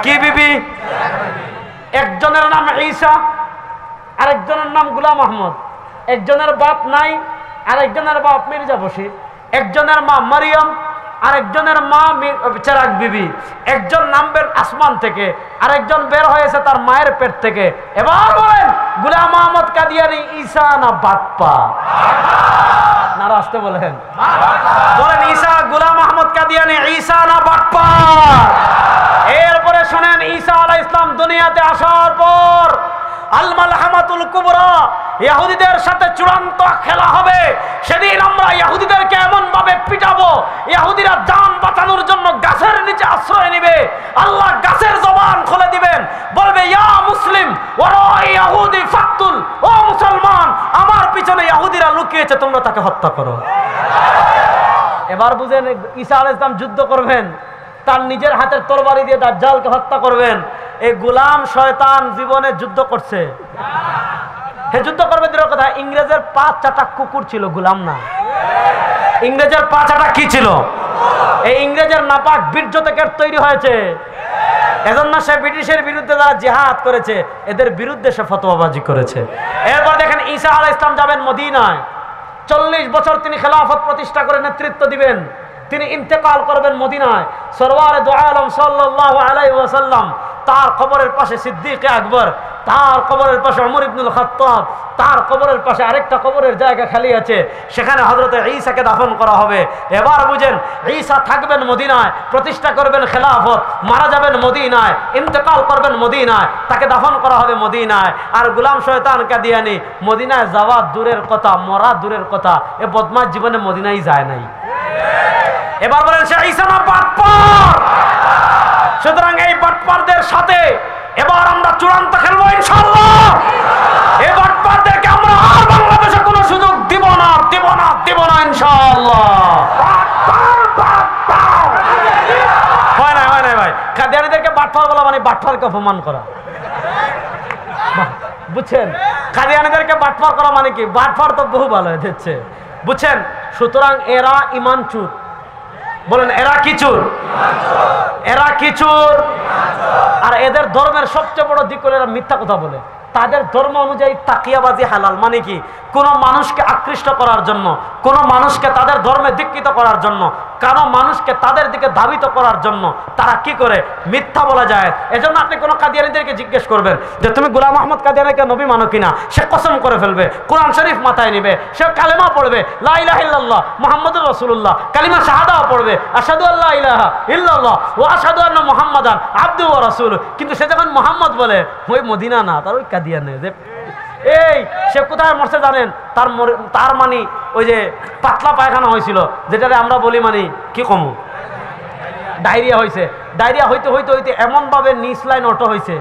কি বিবি? একজনের নাম ঈসা, আরেকজনের নাম গোলাম আহমদ। একজনের বাপ নাই, আরেকজনের বাপ মির্জা বশির, একজনের মা মারিয়াম, আরেকজনের মা চেরাগ বিবি। একজন নামবেন আসমান থেকে, আরেকজন বের হয়েছে তার মায়ের পেট থেকে। এবার বলেন গোলাম আহমদ কাদিয়ানী ঈসা না বাপ্পা? না আসতে বলেন, বলেন ঈসা, গোলাম আহমদ কাদিয়ানী ঈসা না বাপ্পা? এরপরে শোনেন, ঈসা আলাইহিস সালাম দুনিয়াতে আসার পর আল মালহামাতুল কুবরা, ইহুদিদের সাথে চূড়ান্ত খেলা হবে। সেদিন আমরা ইহুদিদেরকে এমন ভাবে পিটাবো, ইহুদিরা জান বাঁচানোর জন্য গাছের নিচে আশ্রয় নেবে। আল্লাহ গাছের জবান খুলে দিবেন, বলবে ইয়া মুসলিম ওয়া ইহুদি ফাকতুল, ও মুসলমান আমার পিছনে ইহুদিরা লুকিয়েছে, তোমরা তাকে হত্যা করো। এবার বুঝেন, ঈসা আলাইহিস সালাম যুদ্ধ করবেন, তার নিজের হাতের তরবারি দিয়ে দাজ্জালকে হত্যা করবেন। এই গোলাম শয়তান জীবনে যুদ্ধ করছে? হে যুদ্ধ করবে দূরের কথা, ইংরেজের 5 চাটা কুকুর ছিল, গোলাম না। ইংরেজের 5 চাটা কি ছিল? এই ইংরেজের নাপাক বীর্য থেকে তৈরি হয়েছে। এজন্য সে ব্রিটিশের বিরুদ্ধে যারা জিহাদ করেছে, এদের বিরুদ্ধে সে ফতোয়াবাজি করেছে। এরপর দেখেন ঈসা আলাইহিস সালাম যাবেন মদিনায়, 40 বছর তিনি খেলাফত প্রতিষ্ঠা করে নেতৃত্ব দিবেন। তিনি ইন্তেকাল করবেন মদিনায়। সরওয়ারে দু আলম সাল্লাল্লাহু আলাইহি ওয়াসাল্লাম, তার কবরের পাশে সিদ্দিক আকবর, তার কবরের পাশে ওমর ইবনুল খাত্তাব, তার কবরের পাশে আরেকটা কবরের জায়গা খালি আছে, সেখানে হযরতে ঈসাকে দাফন করা হবে। এবার বুঝেন, ঈসা থাকবেন মদিনায়, প্রতিষ্ঠা করবেন খেলাফত, মারা যাবেন মদিনায়, ইন্তেকাল করবেন মদিনায়, তাকে দাফন করা হবে মদিনায়। আর গোলাম শয়তান কাদিয়ানী মদিনায় যাওয়া দূরের কথা, মরা দূরের কথা, এ বদমাশ জীবনে মদিনায় যায় নাই। এবার বলেন সে ঈসা না বাটপার? সুতরাং এই বাটপারদের সাথে এবার আমরা চূড়ান্ত খেলবো ইনশাআল্লাহ। এই বাটপারদেরকে আমরা আর বাংলাদেশে কোনো সুযোগ দিব না, দিব না, দিব না ইনশাআল্লাহ। হয় না, হয় না ভাই, কাদিয়ানীদেরকে বাটপার বলা মানে বাটপারকে অপমান করা, বুঝছেন? কাদিয়ানীদেরকে বাটপার করা মানে কি? বাটপার তো বহু ভালো হয়েছে, বুঝছেন? সুতরাং এরা ঈমান চোর। বলেন এরা কি চোর? এরা কি চোর? আর এদের ধর্মের সবচেয়ে বড় দিক হলো এরা মিথ্যা কথা বলে। তাদের ধর্ম অনুযায়ী তাকিয়াবাজি হালাল, মানে কি? কোনো মানুষকে আকৃষ্ট করার জন্য, কোনো মানুষকে তাদের ধর্মে দীক্ষিত করার জন্য, কারো মানুষকে তাদের দিকে ধাবিত করার জন্য তারা কি করে? মিথ্যা বলা যায়। এজন্য আপনি কোনো কাদিয়ানীদেরকে জিজ্ঞেস করবেন যে তুমি গোলাম আহমদ কাদিয়ানীকে নবী মানো কিনা, সে কসম করে ফেলবে, কোরআন শরীফ মাথায় নেবে, সে কালেমা পড়বে লা ইলাহা ইল্লাল্লাহ মুহাম্মাদুর রাসূলুল্লাহ, কালিমা শাহাদাও পড়বে আশহাদু আল্লা ইলাহা ইল্লাল্লাহ ওয়া আশহাদু আন্না মুহাম্মাদান আবদুহু ওয়া রাসূলুহু। কিন্তু সে যখন মুহাম্মদ বলে, ওই মদিনা না, তার ওই কাদিয়ানী। এই সে কোথায় মরছে জানেন? তার মানে ওই যে পাতলা পায়খানা হয়েছিল, যেটারে আমরা বলি মানে কি কমু, ডায়রিয়া হয়েছে। ডায়রিয়া হইতে হইতে হইতে এমনভাবে নিচ লাইন অটো হয়েছে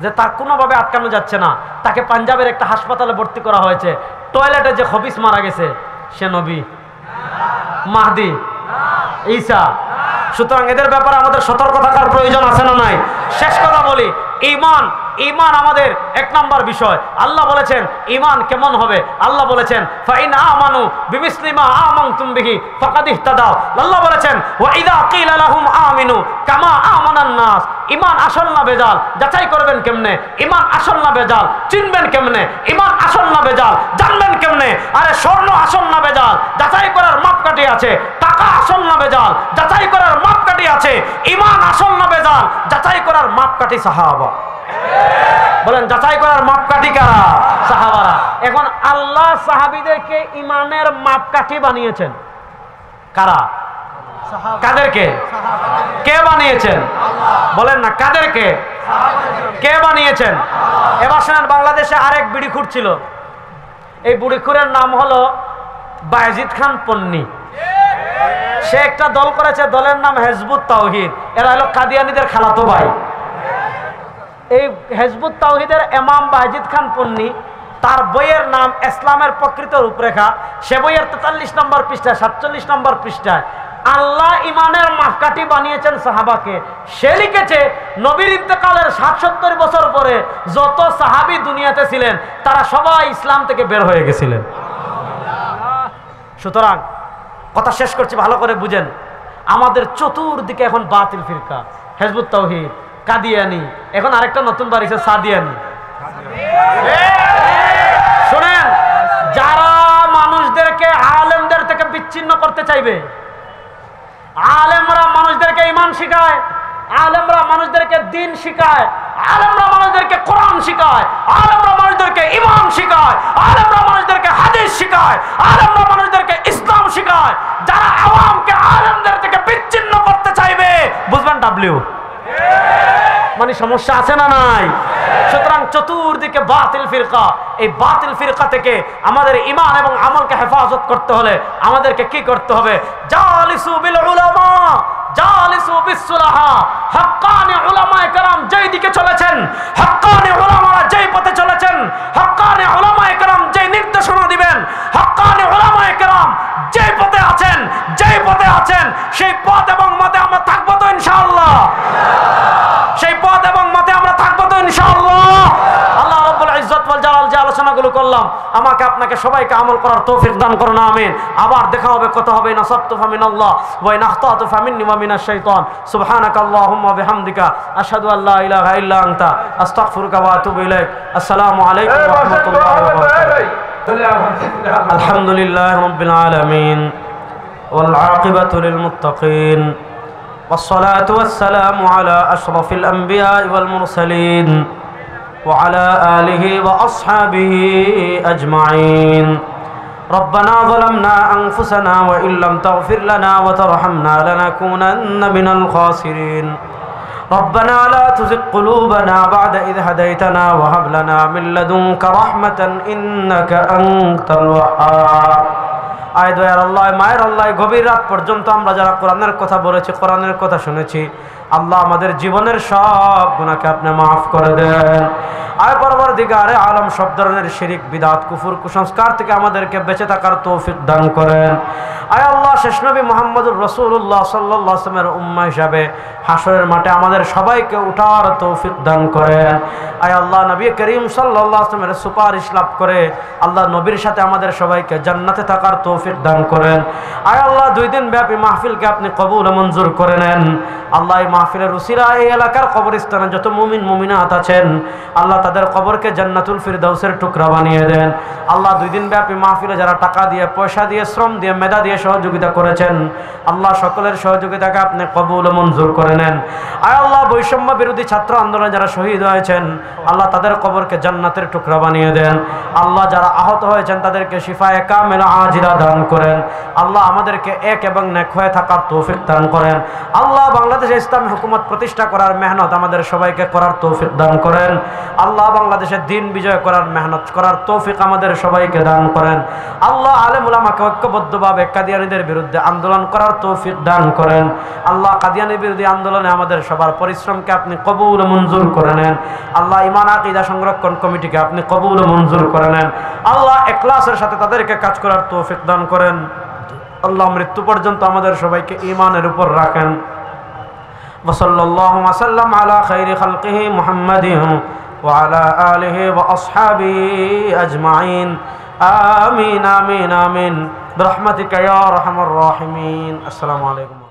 যে তার কোনোভাবে আটকানো যাচ্ছে না। তাকে পাঞ্জাবের একটা হাসপাতালে ভর্তি করা হয়েছে। টয়লেটে যে খবিস মারা গেছে, সে নবী, মাহদি, ঈসা। সুতরাং এদের ব্যাপারে আমাদের সতর্ক থাকার প্রয়োজন আছে না নাই? শেষ কথা বলি, ঈমান, ঈমান আমাদের 1 নম্বর বিষয়। আল্লাহ বলেছেন ঈমান কেমন হবে? আল্লাহ বলেছেন ফাইন আমানু বিমিসলি মা আমানতুম বিহি ফাকাদ ইহতাদাও। আল্লাহ বলেছেন ওয়া ইযা কিলা লাহুম আমিনু কামা আমানান নাস। ঈমান আসল না বেজাল যাচাই করবেন কেমনে? ঈমান আসল না বেজাল চিনবেন কেমনে? ঈমান আসল না বেজাল জানবেন কেমনে? আরে স্বর্ণ আসল না বেজাল যাচাই করার মাপকাঠি আছে। টাকা আসল না বেজাল যাচাই করার মাপকাঠি আছে। ঈমান আসল না বেজাল যাচাই করার মাপকাঠি সাহাবা। বলেন যাচাই করার মাপকাঠি কারা? সাহাবারা। এখন আল্লাহ সাহাবীদেরকে ঈমানের মাপকাঠি বানিয়েছেন কারা? কাদেরকে? কে বানিয়েছেন? বলেন না, কাদেরকে? কে বানিয়েছেন? এবার শোনেন, বাংলাদেশে আরেক বিড়িখুর ছিল। এই বুড়িখুরের নাম হলো বায়েজিদ খান পন্নী। সে একটা দল করেছে, দলের নাম হেজবুত তাওহীদ। এরা হলো কাদিয়ানীদের খালাতো ভাই। এই হেজবুত তাওহীদের ইমাম বায়েজিদ খান পন্নী, তার বইয়ের নাম ইসলামের প্রকৃত রূপরেখা। সে বইয়ের 43 নম্বর পৃষ্ঠায়, 47 নম্বর পৃষ্ঠায় আল্লাহ ঈমানের মাপকাঠি বানিয়েছেন সাহাবাকে। সে লিখেছে নবীর ইন্তেকালের 60-70 বছর পরে যত সাহাবী দুনিয়াতে ছিলেন তারা সবাই ইসলাম থেকে বের হয়ে গেছিলেন। সুতরাং কথা শেষ করছি, ভালো করে বুঝেন। আমাদের চতুর্দিকে এখন বাতিল ফিরকা, হেজবুত তাওহীদ, কাদিয়ানী, এখন আরেকটা নতুন বাড়িছে সাদিয়ানী। শোনেন, চাইবে? আলেমরা মানুষদেরকে ঈমান শিখায়, আলেমরা মানুষদেরকে দ্বীন শিখায়, আলেমরা মানুষদেরকে কোরআন শিখায়, আলেমরা মানুষদেরকে ঈমান শিখায়, আলেমরা মানুষদেরকে হাদিস শিখায়, আলেমরা মানুষদেরকে ইসলাম শিখায়। যারা আওয়ামকে আলেমদের থেকে বিচ্ছিন্ন করতে চাইবে, বুঝবেন ডাব্লিউ মানে সমস্যা আছে না নাই? সুতরাং চতুর্দিকে বাতিল ফিরকা, এই বাতিল ফিরকা থেকে আমাদের ঈমান এবং আমলকে হেফাজত করতে হলে আমাদেরকে কি করতে হবে? জালিসু বিল উলামা, জালিসু বিস সুলাহা। হাক্কানি উলামায়ে কেরাম যেই দিকে চলেছেন, হাক্কানি উলামারা যেই পথে চলেছেন, হাক্কানি উলামায়ে কেরাম যেই নির্দেশনা দিবেন, হাক্কানি উলামায়ে কেরাম যেই পথে আছেন, যেই পথে আছেন, সেই পথ এবং মতে আমরা থাকবো তো ইনশাআল্লাহ? সেই পথ এবং মতে আমরা থাকবো তো ইনশাআল্লাহ? আল্লাহ রাব্বুল ইজ্জত ওয়াল জালাল যে আলোচনাগুলো করলাম, আমাকে আপনাকে সবাইকে আমল করার তৌফিক দান করুন, আমিন। আবার দেখা হবে, কথা হবে। নাসাবতু ফামিনাল্লাহ ওয়া ইন আখতাতু ফামিন্নি ওয়া মিনাশ শাইতান। সুবহানাকাল্লাহুম্মা বিহামদিকা আশহাদু আল্লা ইলাহা ইল্লা আনতা আস্তাগফিরুকা ওয়া আতুবু ইলাইক। আসসালামু আলাইকুম ওয়া রাহমাতুল্লাহি ওয়া বারাকাতুহু। আলহামদুলিল্লাহি রাব্বিল আলামিন ওয়াল আকিবাতু লিল মুত্তাকিন والصلاة والسلام على أشرف الأنبياء والمرسلين وعلى آله وأصحابه أجمعين. ربنا ظلمنا أنفسنا وإن لم تغفر لنا وترحمنا لنكونن من الخاسرين. ربنا لا تزغ قلوبنا بعد إذ هديتنا وهب لنا من لدنك رحمة إنك أنت الوهاب. আয় দয়ার আল্লাহ, মায়ের আল্লাহ, গভীর রাত পর্যন্ত আমরা যারা কোরআনের কথা বলেছি, কোরআনের কথা শুনেছি, আল্লাহ আমাদের জীবনের সব গুনাহকে আপনি মাফ করে দেন। আয় পরবর্তীকারে আলম সব ধরনের শিরিক, বিদআত, কুফর, কুসংস্কার থেকে আমাদেরকে বেঁচে থাকার তৌফিক দান করেন। আয় আল্লাহ, শেষ নবী মুহাম্মদুর রাসূলুল্লাহ সাল্লাল্লাহু আলাইহি ওয়াসাল্লামের উম্মাহ হিসাবে হাসরের মাঠে আমাদের সবাইকে উঠার তৌফিক দান করেন। আয় আল্লাহ, নবী করিম সাল্লাল্লাহু আলাইহি ওয়াসাল্লামের সুপারিশ লাভ করে আল্লাহ নবীর সাথে আমাদের সবাইকে জান্নাতে থাকার তৌফিক দান করেন। আয় আল্লাহ, 2 দিন ব্যাপী মাহফিলকে আপনি কবুল ও মঞ্জুর করে নেন। আল্লাহ, এই মাহফিলের উসিলা এই এলাকার কবরস্থানে যত মুমিন মুমিনাত আছেন, আল্লাহ তাদের কবরকে জান্নাতুল ফিরদাউসের টুকরা বানিয়ে দেন। আল্লাহ, 2 দিন ব্যাপী মাহফিলে যারা টাকা দিয়ে, পয়সা দিয়ে, শ্রম দিয়ে, মেধা দিয়ে সহযোগিতা করেছেন, আল্লাহ সকলের সহযোগিতাকে আপনি কবুল ও মঞ্জুর করে নেন। আয় আল্লাহ, বৈষম্য বিরোধী ছাত্র আন্দোলনে যারা শহীদ হয়েছেন, আল্লাহ তাদের কবরকে জান্নাতের টুকরা বানিয়ে দেন। আল্লাহ, যারা আহত হয়েছেন তাদেরকে শিফায়ে কামিলা আজিলা দান করেন। আল্লাহ, আমাদেরকে এক এবং নেক হয়ে থাকার তৌফিক দান করেন। আল্লাহ, বাংলাদেশে ইসলামী হুকুমত প্রতিষ্ঠা করার মেহনত আমাদের সবাইকে করার তৌফিক দান করেন। আল্লাহ, বাংলাদেশের দিন বিজয় করার মেহনত করার তৌফিক আমাদের সবাইকে দান করেন। আল্লাহ, আলেম উলামাকে ঐক্যবদ্ধভাবে কাদিয়ানীদের বিরুদ্ধে আন্দোলন করার তৌফিক দান করেন। আল্লাহ, কাদিয়ানী বিরোধী আন্দোলনে আমাদের সবার পরিশ্রমকে আপনি কবুল ও মঞ্জুর করে নেন। আল্লাহ, ঈমান আকীদা সংরক্ষণ কমিটিকে আপনি কবুল ও মঞ্জুর করে নেন। আল্লাহ, ইখলাসের সাথে তাদেরকে কাজ করার তৌফিক দান করেন। আল্লাহ, মৃত্যু পর্যন্ত আমাদের সবাইকে ঈমানের উপর রাখেন। ওয়াসাল্লাল্লাহু ওয়াসাল্লাম আলা খাইরি খালকিহি মুহাম্মাদিন ওয়া আলা আলিহি ওয়া আসহাবিহি আজমাইন। আমিন আমিন আমিন বিরহমাতিকা ইয়া আরহামার রাহিমিন। আসসালামু আলাইকুম।